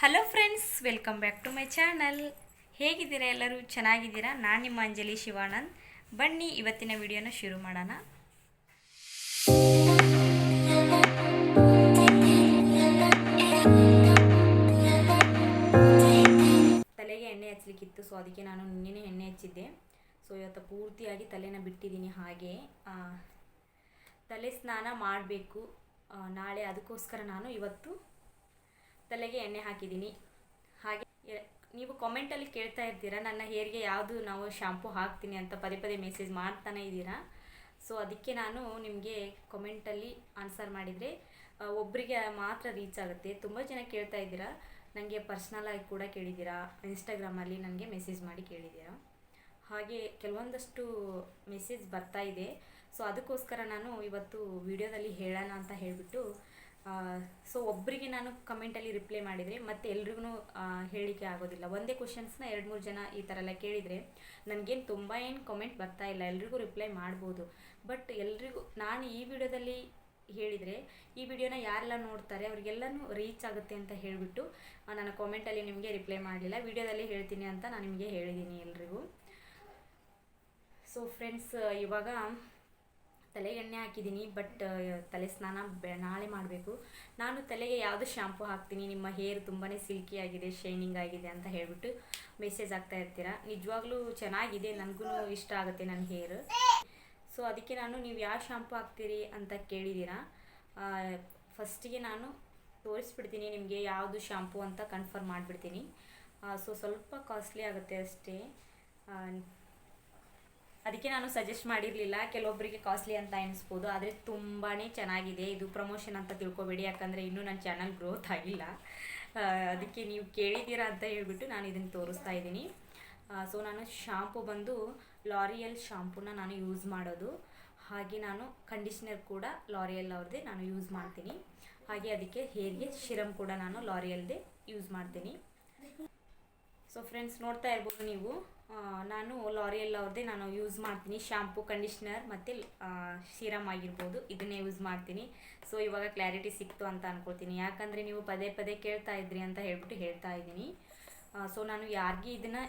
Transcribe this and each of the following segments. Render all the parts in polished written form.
Hello friends, welcome back to my channel. ಹೇಗಿದ್ದೀರಾ? ಎಲ್ಲರೂ ಚೆನ್ನಾಗಿದ್ದೀರಾ? ನಾನು ನಿಮ್ಮ ಅಂಜಲಿ ಶಿವಾನಂದ್. ಬನ್ನಿ ಇವತ್ತಿನ ವಿಡಿಯೋನ ಶುರು ಮಾಡೋಣ. ತಲೆಗೆ ಎಣ್ಣೆ ಹಚ್ಚಲಿಕ್ಕಿತ್ತು, ಸೊ ಅದಕ್ಕೆ ನಾನು ನಿನ್ನೆ ಎಣ್ಣೆ ಹಚ್ಚಿದ್ದೆ. ಸೊ ಇವತ್ತು ಪೂರ್ತಿಯಾಗಿ ತಲೆನ ಬಿಟ್ಟಿದ್ದೀನಿ. ಹಾಗೆ ತಲೆ ಸ್ನಾನ ಮಾಡಬೇಕು ನಾಳೆ. ಅದಕ್ಕೋಸ್ಕರ ನಾನು ಇವತ್ತು ತಲೆಗೆ ಎಣ್ಣೆ ಹಾಕಿದ್ದೀನಿ. ಹಾಗೆ ನೀವು ಕಾಮೆಂಟಲ್ಲಿ ಕೇಳ್ತಾ ಇರ್ತೀರಾ ನನ್ನ ಹೇರ್ಗೆ ಯಾವುದು ನಾವು ಶಾಂಪೂ ಹಾಕ್ತೀನಿ ಅಂತ ಪದೇ ಪದೇ ಮೆಸೇಜ್ ಮಾಡ್ತಾನೆ ಇದ್ದೀರಾ. ಸೊ ಅದಕ್ಕೆ ನಾನು ನಿಮಗೆ ಕಾಮೆಂಟಲ್ಲಿ ಆನ್ಸರ್ ಮಾಡಿದರೆ ಒಬ್ಬರಿಗೆ ಮಾತ್ರ ರೀಚ್ ಆಗುತ್ತೆ. ತುಂಬ ಜನ ಕೇಳ್ತಾ ಇದ್ದೀರಾ, ನನಗೆ ಪರ್ಸ್ನಲಾಗಿ ಕೂಡ ಕೇಳಿದ್ದೀರಾ, ಇನ್ಸ್ಟಾಗ್ರಾಮಲ್ಲಿ ನನಗೆ ಮೆಸೇಜ್ ಮಾಡಿ ಕೇಳಿದ್ದೀರಾ. ಹಾಗೆ ಕೆಲವೊಂದಷ್ಟು ಮೆಸೇಜ್ ಬರ್ತಾ ಇದೆ. ಸೊ ಅದಕ್ಕೋಸ್ಕರ ನಾನು ಇವತ್ತು ವಿಡಿಯೋದಲ್ಲಿ ಹೇಳೋಣ ಅಂತ ಹೇಳಿಬಿಟ್ಟು, ಸೊ ಒಬ್ಬರಿಗೆ ನಾನು ಕಮೆಂಟಲ್ಲಿ ರಿಪ್ಲೈ ಮಾಡಿದರೆ ಮತ್ತೆ ಎಲ್ರಿಗೂ ಹೇಳಲಿಕ್ಕೆ ಆಗೋದಿಲ್ಲ. ಒಂದೇ ಕ್ವಶನ್ಸ್ನ 2-3 ಜನ ಈ ಥರ ಎಲ್ಲ ಕೇಳಿದರೆ ನನಗೇನು ತುಂಬ ಏನು ಕಮೆಂಟ್ ಬರ್ತಾ ಇಲ್ಲ, ಎಲ್ರಿಗೂ ರಿಪ್ಲೈ ಮಾಡ್ಬೋದು. ಬಟ್ ಎಲ್ರಿಗೂ ನಾನು ಈ ವಿಡಿಯೋದಲ್ಲಿ ಹೇಳಿದರೆ ಈ ವಿಡಿಯೋನ ಯಾರೆಲ್ಲ ನೋಡ್ತಾರೆ ಅವರಿಗೆಲ್ಲನೂ ರೀಚ್ ಆಗುತ್ತೆ ಅಂತ ಹೇಳಿಬಿಟ್ಟು ನಾನು ಕಾಮೆಂಟಲ್ಲಿ ನಿಮಗೆ ರಿಪ್ಲೈ ಮಾಡಲಿಲ್ಲ. ವಿಡಿಯೋದಲ್ಲಿ ಹೇಳ್ತೀನಿ ಅಂತ ನಾನು ನಿಮಗೆ ಹೇಳಿದ್ದೀನಿ ಎಲ್ರಿಗೂ. ಸೊ ಫ್ರೆಂಡ್ಸ್, ಇವಾಗ ತಲೆಗೆ ಎಣ್ಣೆ ಹಾಕಿದ್ದೀನಿ. ಬಟ್ ತಲೆ ಸ್ನಾನ ನಾಳೆ ಮಾಡಬೇಕು. ನಾನು ತಲೆಗೆ ಯಾವುದು ಶಾಂಪೂ ಹಾಕ್ತೀನಿ, ನಿಮ್ಮ ಹೇರ್ ತುಂಬಾ ಸಿಲ್ಕಿ ಆಗಿದೆ, ಶೈನಿಂಗ್ ಆಗಿದೆ ಅಂತ ಹೇಳಿಬಿಟ್ಟು ಮೆಸೇಜ್ ಆಗ್ತಾ ಇರ್ತೀರಾ. ನಿಜವಾಗ್ಲೂ ಚೆನ್ನಾಗಿದೆ, ನನಗೂ ಇಷ್ಟ ಆಗುತ್ತೆ ನನ್ನ ಹೇರ್. ಸೊ ಅದಕ್ಕೆ ನಾನು ನೀವು ಯಾವ ಶಾಂಪೂ ಹಾಕ್ತೀರಿ ಅಂತ ಕೇಳಿದ್ದೀರಾ. ಫಸ್ಟಿಗೆ ನಾನು ತೋರಿಸ್ಬಿಡ್ತೀನಿ ನಿಮಗೆ ಯಾವುದು ಶಾಂಪೂ ಅಂತ ಕನ್ಫರ್ಮ್ ಮಾಡಿಬಿಡ್ತೀನಿ. ಸೊ ಸ್ವಲ್ಪ ಕಾಸ್ಟ್ಲಿ ಆಗುತ್ತೆ ಅಷ್ಟೇ. ಅದಕ್ಕೆ ನಾನು ಸಜೆಸ್ಟ್ ಮಾಡಿರಲಿಲ್ಲ. ಕೆಲವೊಬ್ಬರಿಗೆ ಕಾಸ್ಟ್ಲಿ ಅಂತ ಎಣಿಸ್ಬೋದು, ಆದರೆ ತುಂಬಾ ಚೆನ್ನಾಗಿದೆ. ಇದು ಪ್ರಮೋಷನ್ ಅಂತ ತಿಳ್ಕೊಬೇಡಿ, ಯಾಕಂದರೆ ಇನ್ನೂ ನನ್ನ ಚಾನಲ್ ಗ್ರೋತ್ ಆಗಿಲ್ಲ. ಅದಕ್ಕೆ ನೀವು ಕೇಳಿದ್ದೀರಾ ಅಂತ ಹೇಳ್ಬಿಟ್ಟು ನಾನು ಇದನ್ನು ತೋರಿಸ್ತಾ ಇದ್ದೀನಿ. ಸೊ ನಾನು ಶಾಂಪೂ ಬಂದು ಲಾರಿಯಲ್ ಶಾಂಪೂನ ನಾನು ಯೂಸ್ ಮಾಡೋದು. ಹಾಗೆ ನಾನು ಕಂಡೀಷ್ನರ್ ಕೂಡ ಲಾರಿಯಲ್ ಅವ್ರದ್ದೇ ನಾನು ಯೂಸ್ ಮಾಡ್ತೀನಿ. ಹಾಗೆ ಅದಕ್ಕೆ ಹೇರ್ಗೆ ಶಿರಮ್ ಕೂಡ ನಾನು ಲಾರಿಯಲ್ದೇ ಯೂಸ್ ಮಾಡ್ತೀನಿ. ಸೊ ಫ್ರೆಂಡ್ಸ್, ನೋಡ್ತಾ ಇರ್ಬೋದು ನೀವು, ನಾನು ಲಾರಿಯಲ್ ಅವ್ರದ್ದೇ ನಾನು ಯೂಸ್ ಮಾಡ್ತೀನಿ. ಶಾಂಪೂ, ಕಂಡೀಷ್ನರ್ ಮತ್ತು ಸೀರಮ್ ಆಗಿರ್ಬೋದು, ಇದನ್ನೇ ಯೂಸ್ ಮಾಡ್ತೀನಿ. ಸೊ ಇವಾಗ ಕ್ಲಾರಿಟಿ ಸಿಕ್ತು ಅಂತ ಅನ್ಕೊಳ್ತೀನಿ, ಯಾಕಂದರೆ ನೀವು ಪದೇ ಪದೇ ಕೇಳ್ತಾ ಇದ್ರಿ ಅಂತ ಹೇಳ್ಬಿಟ್ಟು ಹೇಳ್ತಾ ಇದ್ದೀನಿ. ಸೊ ನಾನು ಯಾರಿಗೆ ಇದನ್ನು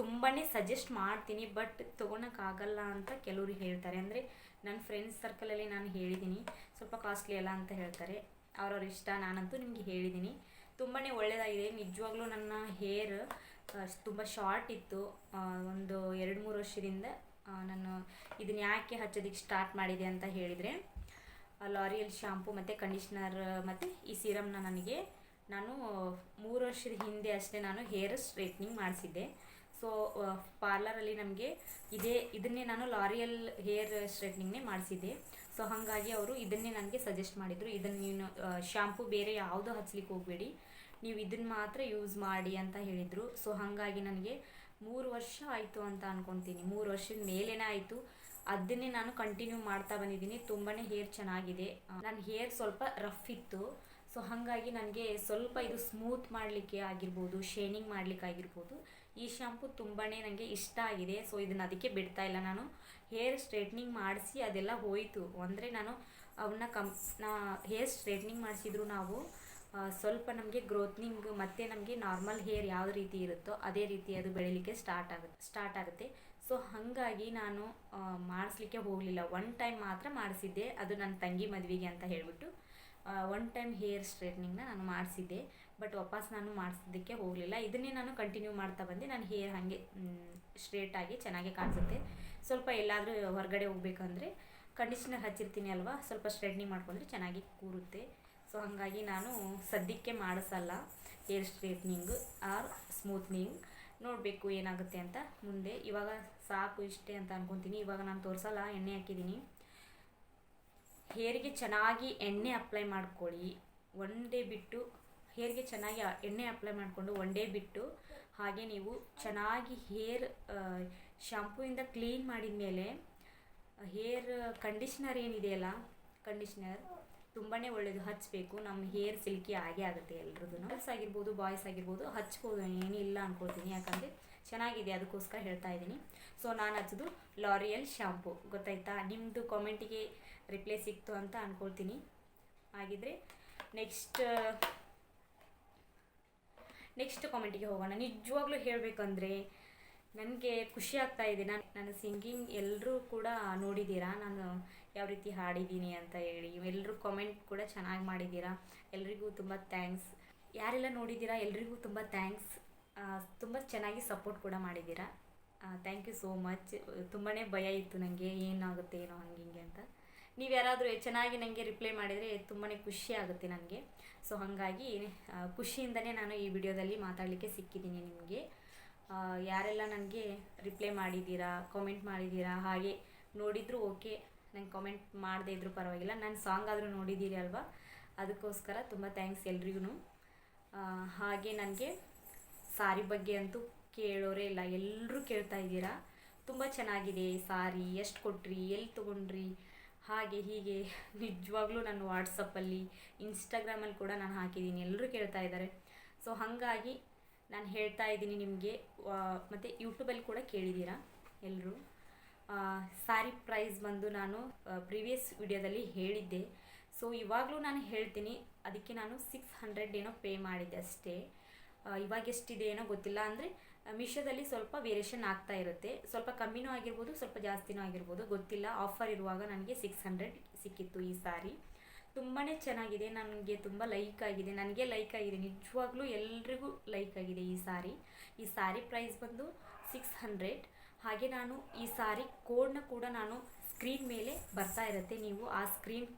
ತುಂಬಾ ಸಜೆಸ್ಟ್ ಮಾಡ್ತೀನಿ, ಬಟ್ ತೊಗೊಳಕ್ಕಾಗಲ್ಲ ಅಂತ ಕೆಲವರು ಹೇಳ್ತಾರೆ. ಅಂದರೆ ನನ್ನ ಫ್ರೆಂಡ್ಸ್ ಸರ್ಕಲಲ್ಲಿ ನಾನು ಹೇಳಿದ್ದೀನಿ, ಸ್ವಲ್ಪ ಕಾಸ್ಟ್ಲಿ ಅಲ್ಲ ಅಂತ ಹೇಳ್ತಾರೆ. ಅವ್ರವ್ರ ಇಷ್ಟ. ನಾನಂತೂ ನಿಮಗೆ ಹೇಳಿದ್ದೀನಿ, ತುಂಬಾ ಒಳ್ಳೆಯದಾಗಿದೆ. ನಿಜವಾಗ್ಲೂ ನನ್ನ ಹೇರ್ ತುಂಬ ಶಾರ್ಟ್ ಇತ್ತು. ಒಂದು 2-3 ವರ್ಷದಿಂದ ನಾನು ಇದನ್ನು ಯಾಕೆ ಹಚ್ಚೋದಕ್ಕೆ ಸ್ಟಾರ್ಟ್ ಮಾಡಿದೆ ಅಂತ ಹೇಳಿದರೆ, ಲಾರಿಯಲ್ ಶಾಂಪೂ ಮತ್ತು ಕಂಡೀಷ್ನರ್ ಮತ್ತು ಈ ಸೀರಮ್ನ ನಾನು 3 ವರ್ಷದ ಹಿಂದೆ ಅಷ್ಟೇ ನಾನು ಹೇರ್ ಸ್ಟ್ರೈಟ್ನಿಂಗ್ ಮಾಡಿಸಿದ್ದೆ. ಸೊ ಪಾರ್ಲರಲ್ಲಿ ನಮಗೆ ಇದನ್ನೇ ನಾನು ಲಾರಿಯಲ್ ಹೇರ್ ಸ್ಟ್ರೈಟ್ನಿಂಗ್ನೇ ಮಾಡಿಸಿದ್ದೆ. ಸೊ ಹಾಗಾಗಿ ಅವರು ಇದನ್ನೇ ನನಗೆ ಸಜೆಸ್ಟ್ ಮಾಡಿದರು. ಇದನ್ನು ನೀನು ಶಾಂಪೂ ಬೇರೆ ಯಾವುದೂ ಹಚ್ಲಿಕ್ಕೆ ಹೋಗಬೇಡಿ, ನೀವು ಇದನ್ನು ಮಾತ್ರ ಯೂಸ್ ಮಾಡಿ ಅಂತ ಹೇಳಿದರು. ಸೊ ಹಾಗಾಗಿ ನನಗೆ 3 ವರ್ಷ ಆಯಿತು ಅಂತ ಅಂದ್ಕೊತೀನಿ, 3 ವರ್ಷದ ಮೇಲೇ ಆಯಿತು. ಅದನ್ನೇ ನಾನು ಕಂಟಿನ್ಯೂ ಮಾಡ್ತಾ ಬಂದಿದ್ದೀನಿ. ತುಂಬಾ ಹೇರ್ ಚೆನ್ನಾಗಿದೆ. ನನ್ನ ಹೇರ್ ಸ್ವಲ್ಪ ರಫ್ ಇತ್ತು. ಸೊ ಹಾಗಾಗಿ ನನಗೆ ಸ್ವಲ್ಪ ಇದು ಸ್ಮೂತ್ ಮಾಡಲಿಕ್ಕೆ ಆಗಿರ್ಬೋದು, ಶೈನಿಂಗ್ ಮಾಡಲಿಕ್ಕೆ ಆಗಿರ್ಬೋದು, ಈ ಶಾಂಪೂ ತುಂಬಾ ನನಗೆ ಇಷ್ಟ ಆಗಿದೆ. ಸೊ ಇದನ್ನು ಅದಕ್ಕೆ ಬಿಡ್ತಾ ಇಲ್ಲ. ನಾನು ಹೇರ್ ಸ್ಟ್ರೈಟ್ನಿಂಗ್ ಮಾಡಿಸಿ ಅದೆಲ್ಲ ಹೋಯಿತು. ಅಂದರೆ ನಾನು ಅವನ್ನ ಹೇರ್ ಸ್ಟ್ರೈಟ್ನಿಂಗ್ ಮಾಡಿಸಿದ್ರು ನಾವು ಸ್ವಲ್ಪ ನಮಗೆ ಗ್ರೋತ್ನಿಂಗ್ ಮತ್ತು ನಮಗೆ ನಾರ್ಮಲ್ ಹೇರ್ ಯಾವ ರೀತಿ ಇರುತ್ತೋ ಅದೇ ರೀತಿ ಅದು ಬೆಳೀಲಿಕ್ಕೆ ಸ್ಟಾರ್ಟ್ ಆಗುತ್ತೆ. ಸೊ ಹಾಗಾಗಿ ನಾನು ಮಾಡಿಸ್ಲಿಕ್ಕೆ ಹೋಗಲಿಲ್ಲ. 1 ಟೈಮ್ ಮಾತ್ರ ಮಾಡಿಸಿದ್ದೆ, ಅದು ನನ್ನ ತಂಗಿ ಮದುವೆಗೆ ಅಂತ ಹೇಳಿಬಿಟ್ಟು 1 ಟೈಮ್ ಹೇರ್ ಸ್ಟ್ರೈಟ್ನಿಂಗ್ನ ನಾನು ಮಾಡಿಸಿದ್ದೆ. ಬಟ್ ವಾಪಸ್ ನಾನು ಮಾಡಿಸೋದಕ್ಕೆ ಹೋಗಲಿಲ್ಲ. ಇದನ್ನೇ ನಾನು ಕಂಟಿನ್ಯೂ ಮಾಡ್ತಾ ಬಂದೆ. ನನ್ನ ಹೇರ್ ಹಾಗೆ ಸ್ಟ್ರೇಟಾಗಿ ಚೆನ್ನಾಗಿ ಕಾಣಿಸುತ್ತೆ. ಸ್ವಲ್ಪ ಎಲ್ಲಾದರೂ ಹೊರಗಡೆ ಹೋಗ್ಬೇಕಂದ್ರೆ ಕಂಡೀಷ್ನರ್ ಹಚ್ಚಿರ್ತೀನಿ ಅಲ್ವಾ, ಸ್ವಲ್ಪ ಸ್ಟ್ರೈಟ್ನಿಂಗ್ ಮಾಡ್ಕೊಂಡ್ರೆ ಚೆನ್ನಾಗಿ ಕೂರುತ್ತೆ. ಸೊ ಹಾಗಾಗಿ ನಾನು ಸದ್ಯಕ್ಕೆ ಮಾಡಿಸಲ್ಲ ಹೇರ್ ಸ್ಟ್ರೈಟ್ನಿಂಗ್ ಆರ್ ಸ್ಮೂತ್ನಿಂಗ್. ನೋಡಬೇಕು ಏನಾಗುತ್ತೆ ಅಂತ ಮುಂದೆ. ಇವಾಗ ಸಾಕು ಇಷ್ಟೇ ಅಂತ ಅನ್ಕೊತೀನಿ. ಇವಾಗ ನಾನು ತೋರಿಸಲ್ಲ, ಎಣ್ಣೆ ಹಾಕಿದ್ದೀನಿ. ಹೇರಿಗೆ ಚೆನ್ನಾಗಿ ಎಣ್ಣೆ ಅಪ್ಲೈ ಮಾಡ್ಕೊಳ್ಳಿ. 1 ಡೇ ಬಿಟ್ಟು ಹೇರ್ಗೆ ಚೆನ್ನಾಗಿ ಎಣ್ಣೆ ಅಪ್ಲೈ ಮಾಡಿಕೊಂಡು 1 ಡೇ ಬಿಟ್ಟು ಹಾಗೆ ನೀವು ಚೆನ್ನಾಗಿ ಹೇರ್ ಶಾಂಪೂಯಿಂದ ಕ್ಲೀನ್ ಮಾಡಿದ ಮೇಲೆ ಹೇರ್ ಕಂಡೀಷ್ನರ್ ಏನಿದೆಯಲ್ಲ, ಕಂಡೀಷ್ನರ್ ತುಂಬಾ ಒಳ್ಳೆಯದು, ಹಚ್ಚಬೇಕು. ನಮ್ಮ ಹೇರ್ ಸಿಲ್ಕಿ ಆಗೇ ಆಗುತ್ತೆ. ಎಲ್ರದ್ದು ಗರ್ಲ್ಸ್ ಆಗಿರ್ಬೋದು, ಬಾಯ್ಸ್ ಆಗಿರ್ಬೋದು ಹಚ್ಬೋದು, ಏನಿಲ್ಲ ಅನ್ಕೋತೀನಿ, ಯಾಕಂದರೆ ಚೆನ್ನಾಗಿದೆ, ಅದಕ್ಕೋಸ್ಕರ ಹೇಳ್ತಾ ಇದ್ದೀನಿ. ಸೊ ನಾನು ಹಚ್ಚೋದು ಲಾರಿಯಲ್ ಶಾಂಪೂ. ಗೊತ್ತಾಯ್ತಾ? ನಿಮ್ಮದು ಕಾಮೆಂಟಿಗೆ ರಿಪ್ಲೈ ಸಿಕ್ತು ಅಂತ ಅಂದ್ಕೊಳ್ತೀನಿ. ಹಾಗಿದ್ರೆ ನೆಕ್ಸ್ಟ್ ನೆಕ್ಸ್ಟ್ ಕಾಮೆಂಟಿಗೆ ಹೋಗೋಣ. ನಿಜವಾಗ್ಲೂ ಹೇಳಬೇಕಂದ್ರೆ ನನಗೆ ಖುಷಿ ಆಗ್ತಾ ಇದೆ. ನನ್ನ ಸಿಂಗಿಂಗ್ ಎಲ್ಲರೂ ಕೂಡ ನೋಡಿದ್ದೀರಾ, ನಾನು ಯಾವ ರೀತಿ ಹಾಡಿದ್ದೀನಿ ಅಂತ ಹೇಳಿ. ಎಲ್ಲರೂ ಕಾಮೆಂಟ್ ಕೂಡ ಚೆನ್ನಾಗಿ ಮಾಡಿದ್ದೀರಾ, ಎಲ್ರಿಗೂ ತುಂಬ ಥ್ಯಾಂಕ್ಸ್. ಯಾರೆಲ್ಲ ನೋಡಿದ್ದೀರಾ ಎಲ್ರಿಗೂ ತುಂಬ ಥ್ಯಾಂಕ್ಸ್. ತುಂಬ ಚೆನ್ನಾಗಿ ಸಪೋರ್ಟ್ ಕೂಡ ಮಾಡಿದ್ದೀರಾ. Thank you so much. ತುಂಬಾ ಭಯ ಇತ್ತು ನನಗೆ, ಏನಾಗುತ್ತೆ ಏನೋ ಹಂಗೆ ಹಿಂಗೆ ಅಂತ. ನೀವು ಯಾರಾದರೂ ಚೆನ್ನಾಗಿ ನನಗೆ ರಿಪ್ಲೈ ಮಾಡಿದರೆ ತುಂಬಾ ಖುಷಿ ಆಗುತ್ತೆ ನನಗೆ. ಸೊ ಹಾಗಾಗಿ ಖುಷಿಯಿಂದನೇ ನಾನು ಈ ವಿಡಿಯೋದಲ್ಲಿ ಮಾತಾಡಲಿಕ್ಕೆ ಸಿಕ್ಕಿದ್ದೀನಿ ನಿಮಗೆ. ಯಾರೆಲ್ಲ ನನಗೆ ರಿಪ್ಲೈ ಮಾಡಿದ್ದೀರಾ, ಕಾಮೆಂಟ್ ಮಾಡಿದ್ದೀರಾ, ಹಾಗೆ ನೋಡಿದರೂ ಓಕೆ, ನಂಗೆ ಕಾಮೆಂಟ್ ಮಾಡದೇ ಇದ್ರೂ ಪರವಾಗಿಲ್ಲ, ನನ್ನ ಸಾಂಗ್ ಆದರೂ ನೋಡಿದ್ದೀರಿ ಅಲ್ವಾ, ಅದಕ್ಕೋಸ್ಕರ ತುಂಬ ಥ್ಯಾಂಕ್ಸ್ ಎಲ್ರಿಗೂ. ಹಾಗೆ ನನಗೆ ಸಾರಿ ಬಗ್ಗೆ ಅಂತೂ ಕೇಳೋರೇ ಇಲ್ಲ, ಎಲ್ಲರೂ ಕೇಳ್ತಾ ಇದ್ದೀರಾ. ತುಂಬ ಚೆನ್ನಾಗಿದೆ ಸಾರಿ, ಎಷ್ಟು ಕೊಟ್ರಿ, ಎಲ್ಲಿ ತೊಗೊಂಡ್ರಿ, ಹಾಗೆ ಹೀಗೆ. ನಿಜವಾಗ್ಲೂ ನಾನು ವಾಟ್ಸಪ್ಪಲ್ಲಿ ಇನ್ಸ್ಟಾಗ್ರಾಮಲ್ಲಿ ಕೂಡ ನಾನು ಹಾಕಿದ್ದೀನಿ, ಎಲ್ಲರೂ ಕೇಳ್ತಾ ಇದ್ದಾರೆ. ಸೊ ಹಾಗಾಗಿ ನಾನು ಹೇಳ್ತಾ ಇದ್ದೀನಿ ನಿಮಗೆ. ಮತ್ತು ಯೂಟ್ಯೂಬಲ್ಲಿ ಕೂಡ ಕೇಳಿದ್ದೀರಾ ಎಲ್ಲರೂ. ಸಾರಿ ಪ್ರೈಸ್ ಬಂದು ನಾನು ಪ್ರೀವಿಯಸ್ ವಿಡಿಯೋದಲ್ಲಿ ಹೇಳಿದ್ದೆ. ಸೊ ಇವಾಗಲೂ ನಾನು ಹೇಳ್ತೀನಿ, ಅದಕ್ಕೆ ನಾನು 600 ಏನೋ ಪೇ ಮಾಡಿದ್ದೆ ಅಷ್ಟೇ. ಇವಾಗ ಎಷ್ಟಿದೆ ಏನೋ ಗೊತ್ತಿಲ್ಲ. ಅಂದರೆ ಮೀಶೋದಲ್ಲಿ ಸ್ವಲ್ಪ ವೇರಿಯೇಷನ್ ಆಗ್ತಾ ಇರುತ್ತೆ, ಸ್ವಲ್ಪ ಕಮ್ಮಿನೂ ಆಗಿರ್ಬೋದು, ಸ್ವಲ್ಪ ಜಾಸ್ತಿನೂ ಆಗಿರ್ಬೋದು, ಗೊತ್ತಿಲ್ಲ. ಆಫರ್ ಇರುವಾಗ ನನಗೆ 600 ಸಿಕ್ಕಿತ್ತು ಈ ಸಾರಿ. ತುಂಬಾ ಚೆನ್ನಾಗಿದೆ, ನನಗೆ ತುಂಬ ಲೈಕ್ ಆಗಿದೆ, ನನಗೆ ಲೈಕ್ ಆಗಿದೆ, ನಿಜವಾಗ್ಲೂ ಎಲ್ರಿಗೂ ಲೈಕ್ ಆಗಿದೆ ಈ ಸಾರಿ. ಈ ಸಾರಿ ಪ್ರೈಸ್ ಬಂದು 600. ಹಾಗೆ ನಾನು ಈ ಸಾರಿ ಕೋಡ್ನ ಕೂಡ ನಾನು ಸ್ಕ್ರೀನ್ ಮೇಲೆ ಬರ್ತಾ ಇರುತ್ತೆ, ನೀವು ಆ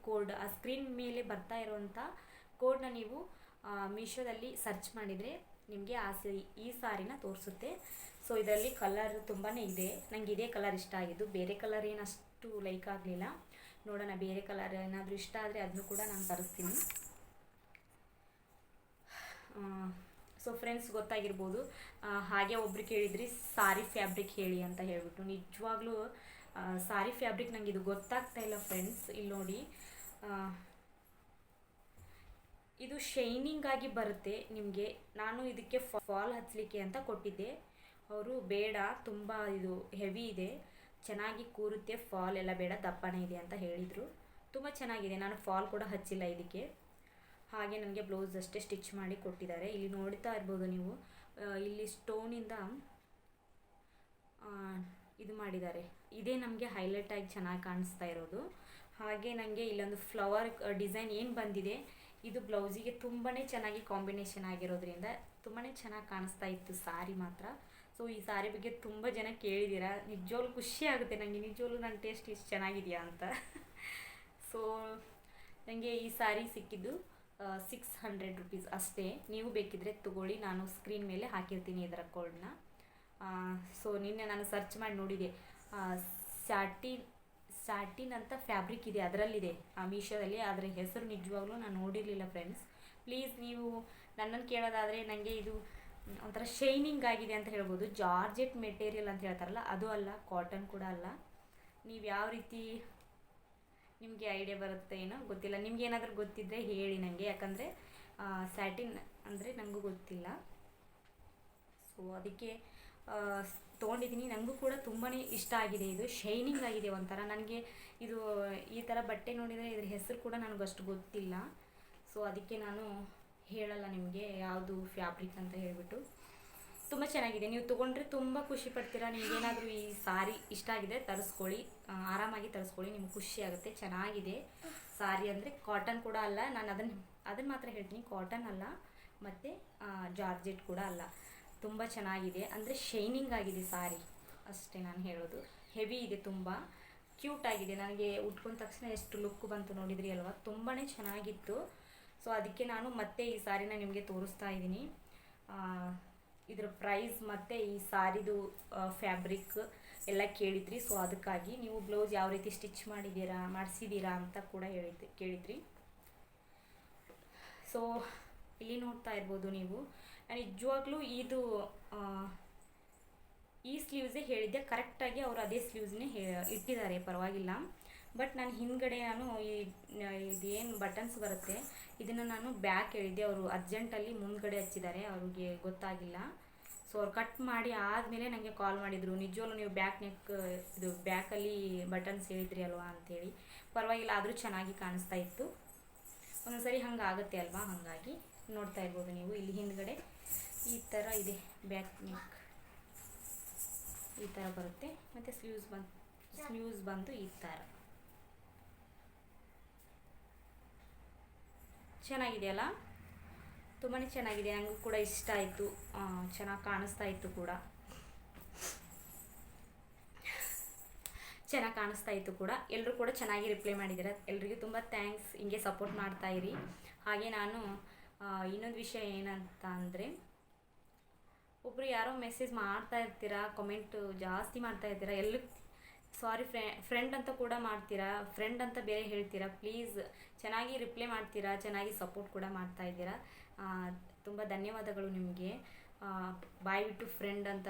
ಸ್ಕ್ರೀನ್ ಮೇಲೆ ಬರ್ತಾ ಇರುವಂಥ ಕೋಡ್ನ ನೀವು ಮೀಶೋದಲ್ಲಿ ಸರ್ಚ್ ಮಾಡಿದರೆ ನಿಮಗೆ ಈ ಸಾರಿನ ತೋರಿಸುತ್ತೆ. ಸೊ ಇದರಲ್ಲಿ ಕಲರ್ ತುಂಬಾ ಇದೆ, ನನಗೆ ಇದೇ ಕಲರ್ ಇಷ್ಟ ಆಗಿದ್ದು, ಬೇರೆ ಕಲರ್ ಏನು ಅಷ್ಟು ಲೈಕ್ ಆಗಲಿಲ್ಲ. ನೋಡೋಣ, ಬೇರೆ ಕಲರ್ ಏನಾದರೂ ಇಷ್ಟ ಆದರೆ ಅದನ್ನು ಕೂಡ ನಾನು ತರಿಸ್ತೀನಿ. So friends, ಗೊತ್ತಾಗಿರ್ಬೋದು. ಹಾಗೆ ಒಬ್ರು ಕೇಳಿದ್ರಿ ಸಾರಿ ಫ್ಯಾಬ್ರಿಕ್ ಹೇಳಿ ಅಂತ ಹೇಳ್ಬಿಟ್ಟು. ನಿಜವಾಗ್ಲೂ ಸಾರಿ ಫ್ಯಾಬ್ರಿಕ್ ನನಗೆ ಇದು ಗೊತ್ತಾಗ್ತಾ ಇಲ್ಲ ಫ್ರೆಂಡ್ಸ್. ಇಲ್ಲಿ ನೋಡಿ, ಇದು ಶೈನಿಂಗ್ ಆಗಿ ಬರುತ್ತೆ ನಿಮಗೆ. ನಾನು ಇದಕ್ಕೆ ಫಾಲ್ ಹಚ್ಚಲಿಕ್ಕೆ ಅಂತ ಕೊಟ್ಟಿದ್ದೆ, ಅವರು ಬೇಡ, ತುಂಬ ಇದು ಹೆವಿ ಇದೆ, ಚೆನ್ನಾಗಿ ಕೂರುತ್ತೆ, ಫಾಲ್ ಎಲ್ಲ ಬೇಡ, ದಪ್ಪನೇ ಇದೆ ಅಂತ ಹೇಳಿದರು. ತುಂಬ ಚೆನ್ನಾಗಿದೆ, ನಾನು ಫಾಲ್ ಕೂಡ ಹಚ್ಚಿಲ್ಲ ಇದಕ್ಕೆ. ಹಾಗೆ ನನಗೆ ಬ್ಲೌಸ್ ಅಷ್ಟೇ ಸ್ಟಿಚ್ ಮಾಡಿ ಕೊಟ್ಟಿದ್ದಾರೆ. ಇಲ್ಲಿ ನೋಡ್ತಾ ಇರ್ಬೋದು ನೀವು, ಇಲ್ಲಿ ಸ್ಟೋನಿಂದ ಇದು ಮಾಡಿದ್ದಾರೆ, ಇದೇ ನಮಗೆ ಹೈಲೈಟ್ ಆಗಿ ಚೆನ್ನಾಗಿ ಕಾಣಿಸ್ತಾ ಇರೋದು. ಹಾಗೆ ನನಗೆ ಇಲ್ಲೊಂದು ಫ್ಲವರ್ ಡಿಸೈನ್ ಏನು ಬಂದಿದೆ, ಇದು ಬ್ಲೌಸಿಗೆ ತುಂಬಾ ಚೆನ್ನಾಗಿ ಕಾಂಬಿನೇಷನ್ ಆಗಿರೋದ್ರಿಂದ ತುಂಬಾ ಚೆನ್ನಾಗಿ ಕಾಣಿಸ್ತಾ ಇತ್ತು ಸಾರಿ ಮಾತ್ರ. ಸೊ ಈ ಸಾರಿ ಬಗ್ಗೆ ತುಂಬ ಜನ ಕೇಳಿದ್ದೀರಾ, ನಿಜವಾಗ್ಲೂ ಖುಷಿ ಆಗುತ್ತೆ ನನಗೆ, ನಿಜವಾಗ್ಲೂ ನನ್ನ ಟೇಸ್ಟ್ ಇಷ್ಟು ಚೆನ್ನಾಗಿದೆಯಾ ಅಂತ. ಸೊ ನನಗೆ ಈ ಸಾರಿ ಸಿಕ್ಕಿದ್ದು 600 ರುಪೀಸ್ ಅಷ್ಟೇ. ನೀವು ಬೇಕಿದ್ರೆ ತಗೊಳ್ಳಿ, ನಾನು ಸ್ಕ್ರೀನ್ ಮೇಲೆ ಹಾಕಿರ್ತೀನಿ ಇದರ ಕೋಡ್ನ. ಸೊ ನಿನ್ನೆ ನಾನು ಸರ್ಚ್ ಮಾಡಿ ನೋಡಿದೆ, ಸ್ಯಾಟಿನ್ ಅಂತ ಫ್ಯಾಬ್ರಿಕ್ ಇದೆ, ಅದರಲ್ಲಿದೆ ಮೀಶೋದಲ್ಲಿ. ಅದರ ಹೆಸರು ನಿಜವಾಗ್ಲೂ ನಾನು ನೋಡಿರಲಿಲ್ಲ ಫ್ರೆಂಡ್ಸ್. ಪ್ಲೀಸ್ ನೀವು ನನ್ನನ್ನು ಕೇಳೋದಾದರೆ, ನನಗೆ ಇದು ಒಂಥರ ಶೈನಿಂಗ್ ಆಗಿದೆ ಅಂತ ಹೇಳ್ಬೋದು. ಜಾರ್ಜೆಟ್ ಮೆಟೀರಿಯಲ್ ಅಂತ ಹೇಳ್ತಾರಲ್ಲ, ಅದು ಅಲ್ಲ, ಕಾಟನ್ ಕೂಡ ಅಲ್ಲ. ನೀವು ಯಾವ ರೀತಿ ನಿಮಗೆ ಐಡಿಯಾ ಬರುತ್ತೆ ಏನೋ ಗೊತ್ತಿಲ್ಲ, ನಿಮ್ಗೆ ಏನಾದರೂ ಗೊತ್ತಿದ್ದರೆ ಹೇಳಿ ನನಗೆ, ಯಾಕಂದರೆ ಸ್ಯಾಟಿನ್ ಅಂದರೆ ನನಗೂ ಗೊತ್ತಿಲ್ಲ. ಸೊ ಅದಕ್ಕೆ ತೊಗೊಂಡಿದ್ದೀನಿ. ನನಗೂ ಕೂಡ ತುಂಬಾ ಇಷ್ಟ ಆಗಿದೆ, ಇದು ಶೈನಿಂಗ್ ಆಗಿದೆ ಒಂಥರ. ನನಗೆ ಇದು ಈ ಥರ ಬಟ್ಟೆ ನೋಡಿದರೆ ಇದ್ರ ಹೆಸರು ಕೂಡ ನನಗಷ್ಟು ಗೊತ್ತಿಲ್ಲ. ಸೊ ಅದಕ್ಕೆ ನಾನು ಹೇಳಲ್ಲ ನಿಮಗೆ ಯಾವುದು ಫ್ಯಾಬ್ರಿಕ್ ಅಂತ ಹೇಳ್ಬಿಟ್ಟು. ತುಂಬ ಚೆನ್ನಾಗಿದೆ, ನೀವು ತೊಗೊಂಡ್ರೆ ತುಂಬ ಖುಷಿ ಪಡ್ತೀರಾ. ನಿಮಗೇನಾದರೂ ಈ ಸಾರಿ ಇಷ್ಟ ಆಗಿದೆ ತರಿಸ್ಕೊಳ್ಳಿ, ಆರಾಮಾಗಿ ತರಿಸ್ಕೊಳ್ಳಿ, ನಿಮ್ಗೆ ಖುಷಿ ಆಗುತ್ತೆ. ಚೆನ್ನಾಗಿದೆ ಸಾರಿ, ಅಂದರೆ ಕಾಟನ್ ಕೂಡ ಅಲ್ಲ, ನಾನು ಅದನ್ನು ಮಾತ್ರ ಹೇಳ್ತೀನಿ, ಕಾಟನ್ ಅಲ್ಲ ಮತ್ತು ಜಾರ್ಜೆಟ್ ಕೂಡ ಅಲ್ಲ. ತುಂಬ ಚೆನ್ನಾಗಿದೆ, ಅಂದರೆ ಶೈನಿಂಗ್ ಆಗಿದೆ ಸಾರಿ ಅಷ್ಟೇ ನಾನು ಹೇಳೋದು. ಹೆವಿ ಇದೆ, ತುಂಬ ಕ್ಯೂಟ್ ಆಗಿದೆ. ನನಗೆ ಉಟ್ಕೊಂಡ ತಕ್ಷಣ ಎಷ್ಟು ಲುಕ್ ಬಂತು ನೋಡಿದ್ರಿ ಅಲ್ವಾ, ತುಂಬಾ ಚೆನ್ನಾಗಿತ್ತು. ಸೊ ಅದಕ್ಕೆ ನಾನು ಮತ್ತೆ ಈ ಸಾರಿನ ನಿಮಗೆ ತೋರಿಸ್ತಾ ಇದ್ದೀನಿ. ಇದರ ಪ್ರೈಸ್ ಮತ್ತು ಈ ಸಾರಿದು ಫ್ಯಾಬ್ರಿಕ್ ಎಲ್ಲ ಕೇಳಿದ್ರಿ. ಸೊ ಅದಕ್ಕಾಗಿ ನೀವು ಬ್ಲೌಸ್ ಯಾವ ರೀತಿ ಸ್ಟಿಚ್ ಮಾಡಿಸಿದ್ದೀರಾ ಅಂತ ಕೂಡ ಕೇಳಿದ್ರಿ. ಸೊ ಇಲ್ಲಿ ನೋಡ್ತಾ ಇರ್ಬೋದು ನೀವು, ನಿಜವಾಗ್ಲೂ ಇದು ಈ ಸ್ಲೀವ್ಸೇ ಹೇಳಿದ್ದೆ ಕರೆಕ್ಟಾಗಿ, ಅವರು ಅದೇ ಸ್ಲೀವ್ಸ್ನೇ ಇಟ್ಟಿದ್ದಾರೆ, ಪರವಾಗಿಲ್ಲ. ಬಟ್ ನಾನು ಹಿಂದ್ಗಡೆ ಇದೇನು ಬಟನ್ಸ್ ಬರುತ್ತೆ ಇದನ್ನು ನಾನು ಬ್ಯಾಕ್ ಹೇಳಿದ್ದೆ, ಅವರು ಅರ್ಜೆಂಟಲ್ಲಿ ಮುಂದ್ಗಡೆ ಹಚ್ಚಿದ್ದಾರೆ, ಅವ್ರಿಗೆ ಗೊತ್ತಾಗಿಲ್ಲ. ಸೊ ಅವ್ರು ಕಟ್ ಮಾಡಿ ಆದಮೇಲೆ ನನಗೆ ಕಾಲ್ ಮಾಡಿದರು, ನಿಜವಾಗ್ಲೂ ನೀವು ಇದು ಬ್ಯಾಕಲ್ಲಿ ಬಟನ್ಸ್ ಹೇಳಿದ್ರಿ ಅಲ್ವಾ ಅಂಥೇಳಿ. ಪರವಾಗಿಲ್ಲ, ಆದರೂ ಚೆನ್ನಾಗಿ ಕಾಣಿಸ್ತಾ ಇತ್ತು. ಒಂದೊಂದ್ಸರಿ ಹಂಗೆ ಆಗುತ್ತೆ ಅಲ್ವಾ, ಹಾಗಾಗಿ ನೋಡ್ತಾ ಇರ್ಬೋದು ನೀವು ಇಲ್ಲಿ ಹಿಂದ್ಗಡೆ ಈ ಥರ ಇದೆ ಬ್ಯಾಕ್ ನೆಕ್ ಈ ಥರ ಬರುತ್ತೆ. ಮತ್ತು ಸ್ಲೀವ್ಸ್ ಬಂದು ಈ ಥರ ಚೆನ್ನಾಗಿದೆಯಲ್ಲ, ತುಂಬಾ ಚೆನ್ನಾಗಿದೆ. ನನಗೂ ಕೂಡ ಇಷ್ಟ ಆಯಿತು, ಚೆನ್ನಾಗಿ ಕಾಣಿಸ್ತಾ ಇತ್ತು ಕೂಡ, ಎಲ್ಲರೂ ಕೂಡ ಚೆನ್ನಾಗಿ ರಿಪ್ಲೈ ಮಾಡಿದ್ದೀರ. ಎಲ್ರಿಗೂ ತುಂಬ ಥ್ಯಾಂಕ್ಸ್. ಹಿಂಗೆ ಸಪೋರ್ಟ್ ಮಾಡ್ತಾಯಿರಿ. ಹಾಗೆ ನಾನು ಇನ್ನೊಂದು ವಿಷಯ ಏನಂತ ಅಂದರೆ, ಒಬ್ಬರು ಯಾರೋ ಮೆಸೇಜ್ ಮಾಡ್ತಾ ಇರ್ತೀರಾ, ಕಮೆಂಟು ಜಾಸ್ತಿ ಮಾಡ್ತಾ ಇರ್ತೀರಾ, ಸಾರಿ ಫ್ರೆಂಡ್ ಅಂತ ಕೂಡ ಮಾಡ್ತೀರಾ, ಫ್ರೆಂಡ್ ಅಂತ ಬೇರೆ ಹೇಳ್ತೀರಾ. ಪ್ಲೀಸ್ ಚೆನ್ನಾಗಿ ರಿಪ್ಲೈ ಮಾಡ್ತೀರಾ, ಚೆನ್ನಾಗಿ ಸಪೋರ್ಟ್ ಕೂಡ ಮಾಡ್ತಾ ಇದ್ದೀರಾ. ತುಂಬ ಧನ್ಯವಾದಗಳು ನಿಮಗೆ. ಬಾಯ್ ಬಿಟ್ಟು ಫ್ರೆಂಡ್ ಅಂತ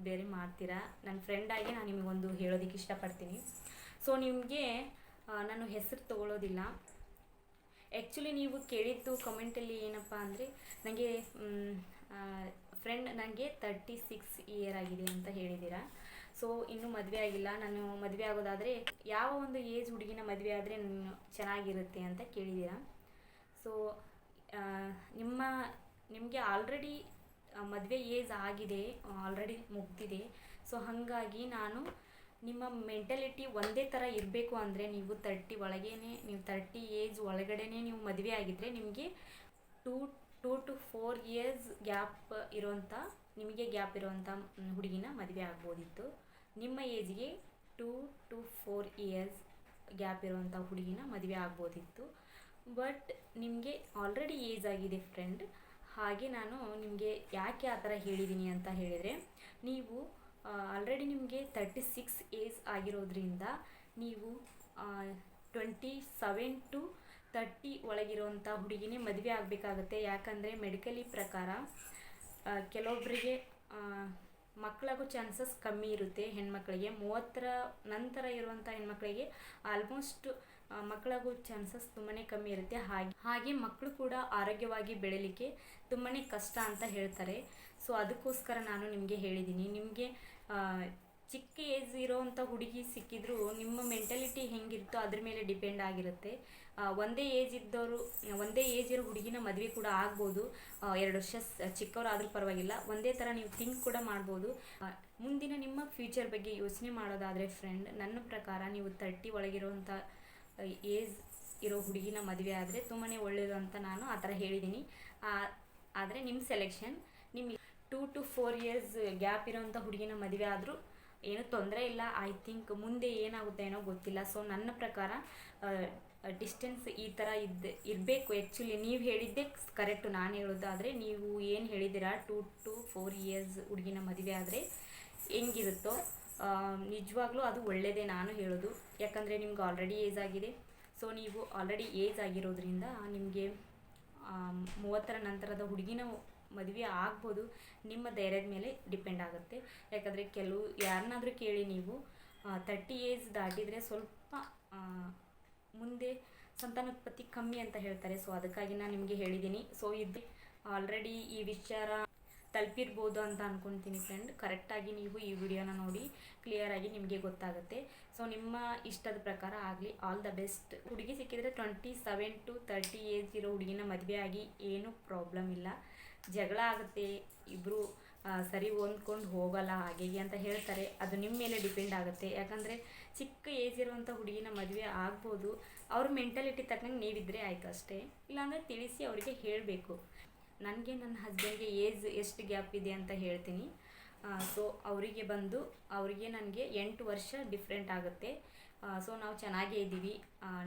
ಬೇರೆ ಮಾಡ್ತೀರಾ. ನನ್ನ ಫ್ರೆಂಡಾಗಿ ನಾನು ನಿಮಗೊಂದು ಹೇಳೋದಕ್ಕೆ ಇಷ್ಟಪಡ್ತೀನಿ. ಸೊ ನಿಮಗೆ ನಾನು ಹೆಸರು ತೊಗೊಳ್ಳೋದಿಲ್ಲ. ಆ್ಯಕ್ಚುಲಿ ನೀವು ಕೇಳಿದ್ದು ಕಮೆಂಟಲ್ಲಿ ಏನಪ್ಪ ಅಂದರೆ, ನನಗೆ ಫ್ರೆಂಡ್ ನನಗೆ 36 ಇಯರ್ ಆಗಿದೆ ಅಂತ ಹೇಳಿದ್ದೀರಾ. ಸೊ ಇನ್ನೂ ಮದುವೆ ಆಗಿಲ್ಲ. ನಾನು ಮದುವೆ ಆಗೋದಾದರೆ ಯಾವ ಒಂದು ಏಜ್ ಹುಡುಗಿನ ಮದುವೆ ಆದರೆ ಚೆನ್ನಾಗಿರುತ್ತೆ ಅಂತ ಕೇಳಿದ್ದೀರಾ. ಸೊ ನಿಮಗೆ ಆಲ್ರೆಡಿ ಮದುವೆ ಏಜ್ ಆಗಿದೆ, ಆಲ್ರೆಡಿ ಮುಗ್ದಿದೆ. ಸೊ ಹಾಗಾಗಿ ನಾನು ನಿಮ್ಮ ಮೆಂಟಾಲಿಟಿ ಒಂದೇ ಥರ ಇರಬೇಕು ಅಂದರೆ ನೀವು 30 ಏಜ್ ಒಳಗಡೆ ನೀವು ಮದುವೆ ಆಗಿದ್ದರೆ ನಿಮಗೆ 2 to 4 ಇಯರ್ಸ್ ನಿಮಗೆ ಗ್ಯಾಪ್ ಇರೋವಂಥ ಹುಡುಗಿನ ಮದುವೆ ಆಗ್ಬೋದಿತ್ತು. ನಿಮ್ಮ ಏಜ್ಗೆ 2 to 4 ಇಯರ್ಸ್ ಗ್ಯಾಪ್ ಇರುವಂಥ ಹುಡುಗಿನ ಮದುವೆ ಆಗ್ಬೋದಿತ್ತು. ಬಟ್ ನಿಮಗೆ ಆಲ್ರೆಡಿ ಏಜ್ ಆಗಿದೆ ಫ್ರೆಂಡ್. ಹಾಗೆ ನಾನು ನಿಮಗೆ ಯಾಕೆ ಆ ಥರ ಹೇಳಿದ್ದೀನಿ ಅಂತ ಹೇಳಿದರೆ, ನೀವು ಆಲ್ರೆಡಿ ನಿಮಗೆ 36 ಏಜ್ ಆಗಿರೋದ್ರಿಂದ ನೀವು 27 to 30 ಒಳಗಿರುವಂಥ ಹುಡುಗಿನೇ ಮದುವೆ ಆಗಬೇಕಾಗತ್ತೆ. ಯಾಕಂದರೆ ಮೆಡಿಕಲಿ ಪ್ರಕಾರ ಕೆಲವೊಬ್ಬರಿಗೆ ಮಕ್ಕಳಾಗೋ ಚಾನ್ಸಸ್ ಕಮ್ಮಿ ಇರುತ್ತೆ. ಹೆಣ್ಮಕ್ಳಿಗೆ 30ರ ನಂತರ ಇರುವಂಥ ಹೆಣ್ಮಕ್ಳಿಗೆ ಆಲ್ಮೋಸ್ಟ್ ಮಕ್ಕಳಾಗೋ ಚಾನ್ಸಸ್ ತುಂಬಾ ಕಮ್ಮಿ ಇರುತ್ತೆ. ಹಾಗೆ ಮಕ್ಕಳು ಕೂಡ ಆರೋಗ್ಯವಾಗಿ ಬೆಳೀಲಿಕ್ಕೆ ತುಂಬಾ ಕಷ್ಟ ಅಂತ ಹೇಳ್ತಾರೆ. ಸೊ ಅದಕ್ಕೋಸ್ಕರ ನಾನು ನಿಮಗೆ ಹೇಳಿದ್ದೀನಿ. ನಿಮಗೆ ಚಿಕ್ಕ ಏಜ್ ಇರೋವಂಥ ಹುಡುಗಿ ಸಿಕ್ಕಿದ್ರು ನಿಮ್ಮ ಮೆಂಟಾಲಿಟಿ ಹೆಂಗಿರುತ್ತೋ ಅದ್ರ ಮೇಲೆ ಡಿಪೆಂಡ್ ಆಗಿರುತ್ತೆ. ಒಂದೇ ಏಜ್ ಇರೋ ಹುಡುಗಿನ ಮದುವೆ ಕೂಡ ಆಗ್ಬೋದು. 2 ವರ್ಷ ಚಿಕ್ಕವರಾದರೂ ಪರವಾಗಿಲ್ಲ. ಒಂದೇ ಥರ ನೀವು ಥಿಂಕ್ ಕೂಡ ಮಾಡ್ಬೋದು. ಮುಂದಿನ ನಿಮ್ಮ ಫ್ಯೂಚರ್ ಬಗ್ಗೆ ಯೋಚನೆ ಮಾಡೋದಾದರೆ ಫ್ರೆಂಡ್, ನನ್ನ ಪ್ರಕಾರ ನೀವು 30 ಒಳಗಿರುವಂಥ ಏಜ್ ಇರೋ ಹುಡುಗಿನ ಮದುವೆ ಆದರೆ ತುಂಬಾ ಒಳ್ಳೆಯದು ಅಂತ ನಾನು ಆ ಥರ ಹೇಳಿದ್ದೀನಿ. ಆದರೆ ನಿಮ್ಮ ಸೆಲೆಕ್ಷನ್. ನಿಮಗೆ 2 to 4 ಇಯರ್ಸ್ ಗ್ಯಾಪ್ ಇರೋವಂಥ ಹುಡುಗಿನ ಮದುವೆ ಆದರೂ ಏನೂ ತೊಂದರೆ ಇಲ್ಲ. ಐ ಥಿಂಕ್ ಮುಂದೆ ಏನಾಗುತ್ತೆ ಏನೋ ಗೊತ್ತಿಲ್ಲ. ಸೊ ನನ್ನ ಪ್ರಕಾರ ಡಿಸ್ಟೆನ್ಸ್ ಈ ಥರ ಇರಬೇಕು. ಆ್ಯಕ್ಚುಲಿ ನೀವು ಹೇಳಿದ್ದೆ ಕರೆಕ್ಟು. ನಾನು ಹೇಳೋದಾದರೆ ನೀವು ಏನು ಹೇಳಿದ್ದೀರಾ 2 to 4 ಇಯರ್ಸ್ ಹುಡುಗಿನ ಮದುವೆ ಆದರೆ ಹೆಂಗಿರುತ್ತೋ ನಿಜವಾಗ್ಲೂ ಅದು ಒಳ್ಳೆಯದೇ ನಾನು ಹೇಳೋದು. ಯಾಕಂದರೆ ನಿಮ್ಗೆ ಆಲ್ರೆಡಿ ಏಜ್ ಆಗಿದೆ. ಸೊ ನೀವು ಆಲ್ರೆಡಿ ಏಜ್ ಆಗಿರೋದ್ರಿಂದ ನಿಮಗೆ 30ರ ನಂತರದ ಹುಡುಗಿನ ಮದುವೆ ಆಗ್ಬೋದು. ನಿಮ್ಮ ಧೈರ್ಯದ ಮೇಲೆ ಡಿಪೆಂಡ್ ಆಗುತ್ತೆ. ಯಾಕಂದರೆ ಯಾರನ್ನಾದರೂ ಕೇಳಿ ನೀವು 30 ಏಜ್ ದಾಟಿದರೆ ಸ್ವಲ್ಪ ಮುಂದೆ ಸಂತಾನೋತ್ಪತ್ತಿ ಕಮ್ಮಿ ಅಂತ ಹೇಳ್ತಾರೆ. ಸೊ ಅದಕ್ಕಾಗಿ ನಾನು ನಿಮಗೆ ಹೇಳಿದ್ದೀನಿ. ಸೊ ಇದು ಆಲ್ರೆಡಿ ಈ ವಿಚಾರ ತಲುಪಿರ್ಬೋದು ಅಂತ ಅಂದ್ಕೊತೀನಿ ಫ್ರೆಂಡ್. ಕರೆಕ್ಟಾಗಿ ನೀವು ಈ ವಿಡಿಯೋನ ನೋಡಿ ಕ್ಲಿಯರಾಗಿ ನಿಮಗೆ ಗೊತ್ತಾಗುತ್ತೆ. ಸೊ ನಿಮ್ಮ ಇಷ್ಟದ ಪ್ರಕಾರ ಆಗಲಿ. All the best. ಹುಡುಗಿ ಸಿಕ್ಕಿದರೆ 27 to 30 ಏಜ್ ಇರೋ ಹುಡುಗಿನ ಮದುವೆ ಆಗಿ ಏನೂ ಪ್ರಾಬ್ಲಮ್ ಇಲ್ಲ. ಜಗಳ ಆಗುತ್ತೆ, ಇಬ್ಬರು ಸರಿ ಹೊಂದ್ಕೊಂಡು ಹೋಗಲ್ಲ ಹಾಗೆ ಅಂತ ಹೇಳ್ತಾರೆ. ಅದು ನಿಮ್ಮ ಮೇಲೆ ಡಿಪೆಂಡ್ ಆಗುತ್ತೆ. ಯಾಕಂದರೆ ಚಿಕ್ಕ ಏಜ್ ಇರುವಂಥ ಹುಡುಗಿನ ಮದುವೆ ಆಗ್ಬೋದು. ಅವ್ರ ಮೆಂಟಾಲಿಟಿ ತಕ್ಕಂಗೆ ನೀವಿದ್ದರೆ ಆಯಿತು ಅಷ್ಟೇ. ಇಲ್ಲಾಂದರೆ ತಿಳಿಸಿ ಅವರಿಗೆ ಹೇಳಬೇಕು. ನನಗೆ ನನ್ನ ಹಸ್ಬೆಂಡ್ಗೆ ಏಜ್ ಎಷ್ಟು ಗ್ಯಾಪ್ ಇದೆ ಅಂತ ಹೇಳ್ತೀನಿ. ಸೊ ಅವರಿಗೆ ನನಗೆ 8 ವರ್ಷ ಡಿಫ್ರೆಂಟ್ ಆಗುತ್ತೆ. ಸೊ ನಾವು ಚೆನ್ನಾಗೇ ಇದ್ದೀವಿ.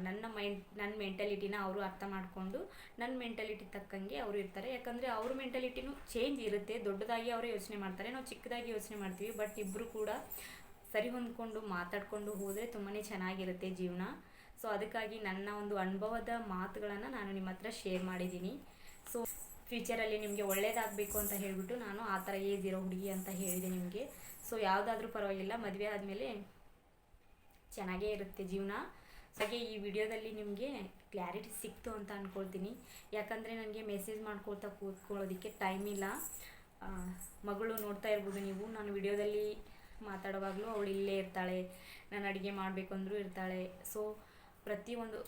ನನ್ನ ಮೆಂಟಾಲಿಟಿನ ಅವರು ಅರ್ಥ ಮಾಡಿಕೊಂಡು ನನ್ನ ಮೆಂಟಾಲಿಟಿ ತಕ್ಕಂಗೆ ಅವರು ಇರ್ತಾರೆ. ಯಾಕಂದರೆ ಅವ್ರ ಮೆಂಟಾಲಿಟಿನೂ ಚೇಂಜ್ ಇರುತ್ತೆ. ದೊಡ್ಡದಾಗಿ ಅವರೇ ಯೋಚನೆ ಮಾಡ್ತಾರೆ, ನಾವು ಚಿಕ್ಕದಾಗಿ ಯೋಚನೆ ಮಾಡ್ತೀವಿ. ಬಟ್ ಇಬ್ಬರು ಕೂಡ ಸರಿ ಹೊಂದ್ಕೊಂಡು ಮಾತಾಡಿಕೊಂಡು ಹೋದರೆ ತುಂಬಾ ಚೆನ್ನಾಗಿರುತ್ತೆ ಜೀವನ. ಸೊ ಅದಕ್ಕಾಗಿ ನನ್ನ ಒಂದು ಅನುಭವದ ಮಾತುಗಳನ್ನು ನಾನು ನಿಮ್ಮ ಹತ್ರ ಶೇರ್ ಮಾಡಿದ್ದೀನಿ. ಸೊ ಫ್ಯೂಚರಲ್ಲಿ ನಿಮಗೆ ಒಳ್ಳೇದಾಗಬೇಕು ಅಂತ ಹೇಳಿಬಿಟ್ಟು ನಾನು ಆ ಥರ ಏಜ್ ಇರೋ ಹುಡುಗಿ ಅಂತ ಹೇಳಿದೆ ನಿಮಗೆ. ಸೊ ಯಾವುದಾದ್ರೂ ಪರವಾಗಿಲ್ಲ, ಮದುವೆ ಆದಮೇಲೆ ಚೆನ್ನಾಗೇ ಇರುತ್ತೆ ಜೀವನ. ಹಾಗೆ ಈ ವಿಡಿಯೋದಲ್ಲಿ ನಿಮಗೆ ಕ್ಲಾರಿಟಿ ಸಿಕ್ತು ಅಂತ ಅಂದ್ಕೊಳ್ತೀನಿ. ಯಾಕಂದರೆ ನನಗೆ ಮೆಸೇಜ್ ಮಾಡ್ಕೊಳ್ತಾ ಕೂತ್ಕೊಳ್ಳೋದಕ್ಕೆ ಟೈಮ್ ಇಲ್ಲ. ಮಗಳು ನೋಡ್ತಾ ಇರ್ಬೋದು ನೀವು, ನಾನು ವಿಡಿಯೋದಲ್ಲಿ ಮಾತಾಡುವಾಗಲೂ ಅವಳು ಇಲ್ಲೇ ಇರ್ತಾಳೆ. ನಾನು ಅಡುಗೆ ಮಾಡಬೇಕು ಅಂದರೂ ಇರ್ತಾಳೆ. ಸೊ ಪ್ರತಿಯೊಂದು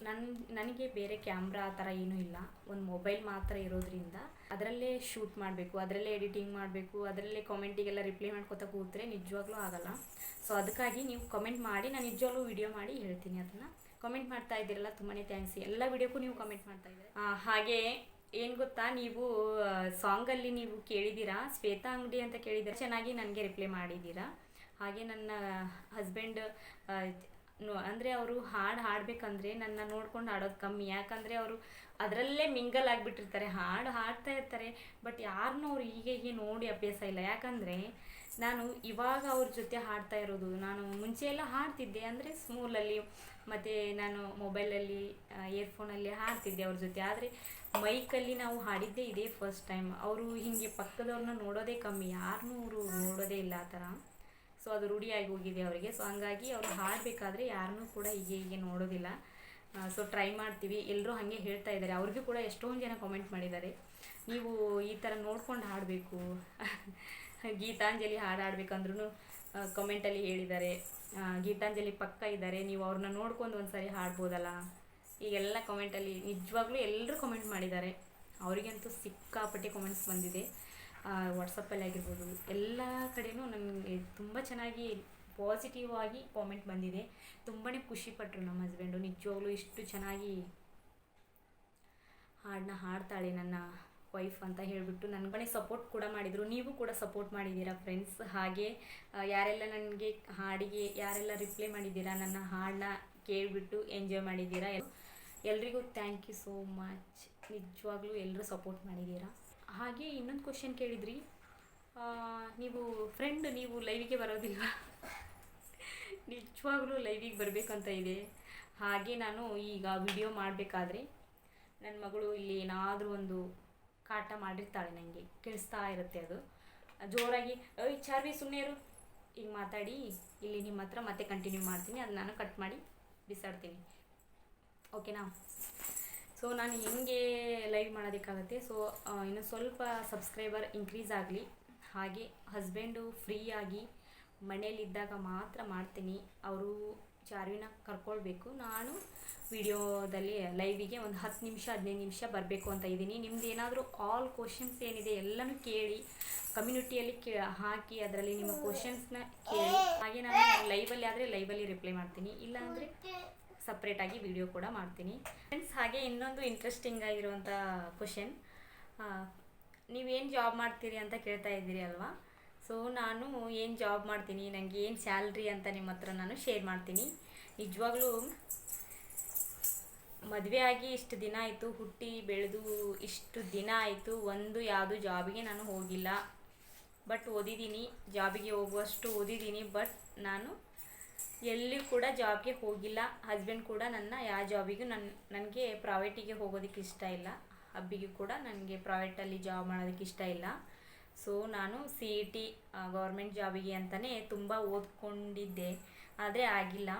ನನಗೆ ಬೇರೆ ಕ್ಯಾಮ್ರಾ ಆ ಥರ ಏನೂ ಇಲ್ಲ, ಒಂದು ಮೊಬೈಲ್ ಮಾತ್ರ ಇರೋದ್ರಿಂದ ಅದರಲ್ಲೇ ಶೂಟ್ ಮಾಡಬೇಕು, ಅದರಲ್ಲೇ ಎಡಿಟಿಂಗ್ ಮಾಡಬೇಕು, ಅದರಲ್ಲೇ ಕಾಮೆಂಟಿಗೆಲ್ಲ ರಿಪ್ಲೈ ಮಾಡ್ಕೊತಾ ಕೂತ್ರೆ ನಿಜವಾಗ್ಲೂ ಆಗಲ್ಲ. ಸೊ ಅದಕ್ಕಾಗಿ ನೀವು ಕಮೆಂಟ್ ಮಾಡಿ, ನಾನು ನಿಜವಾಗ್ಲೂ ವಿಡಿಯೋ ಮಾಡಿ ಹೇಳ್ತೀನಿ. ಅದನ್ನು ಕಮೆಂಟ್ ಮಾಡ್ತಾ ಇದ್ದೀರಲ್ಲ, ತುಂಬಾ ಥ್ಯಾಂಕ್ಸ್. ಎಲ್ಲ ವಿಡಿಯೋಕ್ಕೂ ನೀವು ಕಮೆಂಟ್ ಮಾಡ್ತಾ ಇದ್ದೀರಿ. ಹಾಗೆ ಏನು ಗೊತ್ತಾ, ನೀವು ಸಾಂಗಲ್ಲಿ ನೀವು ಕೇಳಿದ್ದೀರಾ, ಶ್ವೇತಾ ಅಂಗಡಿ ಅಂತ ಕೇಳಿದ್ದೀರಾ, ಚೆನ್ನಾಗಿ ನನಗೆ ರಿಪ್ಲೈ ಮಾಡಿದ್ದೀರಾ. ಹಾಗೆ ನನ್ನ ಹಸ್ಬೆಂಡ್ ಅಂದರೆ ಅವರು ಹಾಡಬೇಕಂದ್ರೆ ನನ್ನ ನೋಡ್ಕೊಂಡು ಹಾಡೋದು ಕಮ್ಮಿ, ಯಾಕಂದರೆ ಅವರು ಅದರಲ್ಲೇ ಮಿಂಗಲ್ ಆಗಿಬಿಟ್ಟಿರ್ತಾರೆ, ಹಾಡ್ತಾ ಇರ್ತಾರೆ. ಬಟ್ ಯಾರನ್ನೂ ಅವ್ರು ಹೀಗೆ ನೋಡಿ ಅಭ್ಯಾಸ ಇಲ್ಲ, ಯಾಕಂದರೆ ನಾನು ಇವಾಗ ಅವ್ರ ಜೊತೆ ಹಾಡ್ತಾ ಇರೋದು. ನಾನು ಮುಂಚೆ ಎಲ್ಲ ಹಾಡ್ತಿದ್ದೆ, ಅಂದರೆ ಸ್ಮೂಲಲ್ಲಿ, ಮತ್ತು ನಾನು ಮೊಬೈಲಲ್ಲಿ ಇಯರ್ಫೋನಲ್ಲಿ ಹಾಡ್ತಿದ್ದೆ ಅವ್ರ ಜೊತೆ. ಆದರೆ ಮೈಕಲ್ಲಿ ನಾವು ಹಾಡಿದ್ದೇ ಇದೇ ಫಸ್ಟ್ ಟೈಮ್. ಅವರು ಹೀಗೆ ಪಕ್ಕದವ್ರನ್ನ ನೋಡೋದೇ ಕಮ್ಮಿ, ಯಾರನ್ನೂ ಅವರು ನೋಡೋದೇ ಇಲ್ಲ ಆ ಥರ. ಸೊ ಅದು ರೂಢಿಯಾಗಿ ಹೋಗಿದೆ ಅವರಿಗೆ. ಸೊ ಹಂಗಾಗಿ ಅವರು ಹಾಡಬೇಕಾದ್ರೆ ಯಾರನ್ನೂ ಕೂಡ ಹೀಗೆ ನೋಡೋದಿಲ್ಲ. ಸೊ ಟ್ರೈ ಮಾಡ್ತೀವಿ. ಎಲ್ಲರೂ ಹಾಗೆ ಹೇಳ್ತಾ ಇದ್ದಾರೆ, ಅವ್ರಿಗೂ ಕೂಡ ಎಷ್ಟೊಂದು ಜನ ಕಾಮೆಂಟ್ ಮಾಡಿದ್ದಾರೆ, ನೀವು ಈ ಥರ ನೋಡ್ಕೊಂಡು ಹಾಡಬೇಕು, ಗೀತಾಂಜಲಿ ಹಾಡಬೇಕಂದ್ರೂ ಕಮೆಂಟಲ್ಲಿ ಹೇಳಿದ್ದಾರೆ. ಗೀತಾಂಜಲಿ ಪಕ್ಕ ಇದ್ದಾರೆ, ನೀವು ಅವ್ರನ್ನ ನೋಡ್ಕೊಂಡು ಒಂದು ಸಾರಿ ಹಾಡ್ಬೋದಲ್ಲ, ಈಗೆಲ್ಲ ಕಮೆಂಟಲ್ಲಿ ನಿಜವಾಗ್ಲೂ ಎಲ್ಲರೂ ಕಮೆಂಟ್ ಮಾಡಿದ್ದಾರೆ. ಅವರಿಗಂತೂ ಸಿಕ್ಕಾಪಟ್ಟೆ ಕಮೆಂಟ್ಸ್ ಬಂದಿದೆ, ವಾಟ್ಸಪ್ಪಲ್ಲಿ ಆಗಿರ್ಬೋದು, ಎಲ್ಲ ಕಡೆಯೂ ನನಗೆ ತುಂಬ ಚೆನ್ನಾಗಿ ಪಾಸಿಟಿವ್ ಆಗಿ ಕಾಮೆಂಟ್ ಬಂದಿದೆ. ತುಂಬಾ ಖುಷಿಪಟ್ಟರು ನಮ್ಮ ಹಸ್ಬೆಂಡು, ನಿಜವಾಗ್ಲೂ ಇಷ್ಟು ಚೆನ್ನಾಗಿ ಹಾಡನ್ನ ಹಾಡ್ತಾಳೆ ನನ್ನ ವೈಫ್ ಅಂತ ಹೇಳಿಬಿಟ್ಟು ನನಗೇ ಸಪೋರ್ಟ್ ಕೂಡ ಮಾಡಿದರು. ನೀವು ಕೂಡ ಸಪೋರ್ಟ್ ಮಾಡಿದ್ದೀರಾ ಫ್ರೆಂಡ್ಸ್. ಹಾಗೆ ಯಾರೆಲ್ಲ ನನಗೆ ಹಾಡಿಗೆ ಯಾರೆಲ್ಲ ರಿಪ್ಲೈ ಮಾಡಿದ್ದೀರಾ, ನನ್ನ ಹಾಡನ್ನ ಕೇಳಿಬಿಟ್ಟು ಎಂಜಾಯ್ ಮಾಡಿದ್ದೀರಾ, ಎಲ್ರಿಗೂ ಥ್ಯಾಂಕ್ ಯು ಸೋ ಮಚ್. ನಿಜವಾಗ್ಲೂ ಎಲ್ಲರೂ ಸಪೋರ್ಟ್ ಮಾಡಿದ್ದೀರಾ. ಹಾಗೆ ಇನ್ನೊಂದು ಕ್ವಶನ್ ಕೇಳಿದ್ರಿ, ನೀವು ಲೈವಿಗೆ ಬರೋದಿಲ್ವಾ? ನಿಜವಾಗ್ಲೂ ಲೈವಿಗೆ ಬರಬೇಕಂತ ಇದೆ. ಹಾಗೆ ನಾನು ಈಗ ವಿಡಿಯೋ ಮಾಡಬೇಕಾದ್ರೆ ನನ್ನ ಮಗಳು ಇಲ್ಲಿ ಏನಾದರೂ ಒಂದು ಕಾಟ ಮಾಡಿರ್ತಾಳೆ, ನನಗೆ ಕೇಳಿಸ್ತಾ ಇರುತ್ತೆ. ಅದು ಜೋರಾಗಿ ಚಾರ್ವಿ ಸುಮ್ಮನೆರು ಈಗ ಮಾತಾಡಿ ಇಲ್ಲಿ ನಿಮ್ಮ ಹತ್ರ ಮತ್ತೆ ಕಂಟಿನ್ಯೂ ಮಾಡ್ತೀನಿ, ಅದು ನಾನು ಕಟ್ ಮಾಡಿ ಬಿಸಾಡ್ತೀನಿ, ಓಕೆನಾ? ಸೊ ನಾನು ಹೆಂಗೆ ಲೈವ್ ಮಾಡೋದಕ್ಕಾಗತ್ತೆ. ಸೊ ಇನ್ನು ಸ್ವಲ್ಪ ಸಬ್ಸ್ಕ್ರೈಬರ್ ಇನ್ಕ್ರೀಸ್ ಆಗಲಿ. ಹಾಗೆ ಹಸ್ಬೆಂಡು ಫ್ರೀಯಾಗಿ ಮನೇಲಿದ್ದಾಗ ಮಾತ್ರ ಮಾಡ್ತೀನಿ. ಅವರು ಚಾರ್ವಿನ ಕರ್ಕೊಳ್ಬೇಕು, ನಾನು ವಿಡಿಯೋದಲ್ಲಿ ಲೈವಿಗೆ ಒಂದು 10 ನಿಮಿಷ 15 ನಿಮಿಷ ಬರಬೇಕು ಅಂತ ಇದ್ದೀನಿ. ನಿಮ್ದು ಏನಾದರೂ ಆಲ್ ಕ್ವಶನ್ಸ್ ಏನಿದೆ ಎಲ್ಲನೂ ಕೇಳಿ, ಕಮ್ಯುನಿಟಿಯಲ್ಲಿ ಹಾಕಿ ಅದರಲ್ಲಿ ನಿಮ್ಮ ಕ್ವಶನ್ಸ್ನ ಕೇಳಿ. ಹಾಗೆ ನಾನು ಲೈವಲ್ಲಿ ಆದರೆ ಲೈವಲ್ಲಿ ರಿಪ್ಲೈ ಮಾಡ್ತೀನಿ, ಇಲ್ಲ ಅಂದರೆ ಸಪ್ರೇಟಾಗಿ ವಿಡಿಯೋ ಕೂಡ ಮಾಡ್ತೀನಿ ಫ್ರೆಂಡ್ಸ್. ಹಾಗೆ ಇನ್ನೊಂದು ಇಂಟ್ರೆಸ್ಟಿಂಗ್ ಆಗಿರುವಂಥ ಕ್ವಶನ್, ನೀವೇನು ಜಾಬ್ ಮಾಡ್ತೀರಿ ಅಂತ ಕೇಳ್ತಾ ಇದ್ದೀರಿ ಅಲ್ವಾ? ಸೊ ನಾನು ಏನು ಜಾಬ್ ಮಾಡ್ತೀನಿ, ನನಗೆ ಏನು ಸ್ಯಾಲ್ರಿ ಅಂತ ನಿಮ್ಮ ಹತ್ರ ನಾನು ಶೇರ್ ಮಾಡ್ತೀನಿ. ನಿಜವಾಗ್ಲೂ ಮದುವೆ ಆಗಿ ಇಷ್ಟು ದಿನ ಆಯಿತು, ಹುಟ್ಟಿ ಬೆಳೆದು ಇಷ್ಟು ದಿನ ಆಯಿತು, ಯಾವುದೂ ಜಾಬಿಗೆ ನಾನು ಹೋಗಿಲ್ಲ. ಬಟ್ ಓದಿದ್ದೀನಿ, ಜಾಬಿಗೆ ಹೋಗುವಷ್ಟು ಓದಿದ್ದೀನಿ. ಬಟ್ ನಾನು ಎಲ್ಲಿ ಕೂಡ ಜಾಬ್ಗೆ ಹೋಗಿಲ್ಲ. ಹಸ್ಬೆಂಡ್ ಕೂಡ ನನ್ನ ಯಾವ ಜಾಬಿಗೂ ನನಗೆ ಪ್ರೈವೇಟಿಗೆ ಹೋಗೋದಕ್ಕೆ ಇಷ್ಟ ಇಲ್ಲ, ಹಬ್ಬಿಗೂ ಕೂಡ ನನಗೆ ಪ್ರೈವೇಟಲ್ಲಿ ಜಾಬ್ ಮಾಡೋದಕ್ಕೆ ಇಷ್ಟ ಇಲ್ಲ. ಸೊ ನಾನು CET ಗೌರ್ಮೆಂಟ್ ಜಾಬಿಗೆ ಅಂತಲೇ ತುಂಬ ಓದ್ಕೊಂಡಿದ್ದೆ, ಆದರೆ ಆಗಿಲ್ಲ.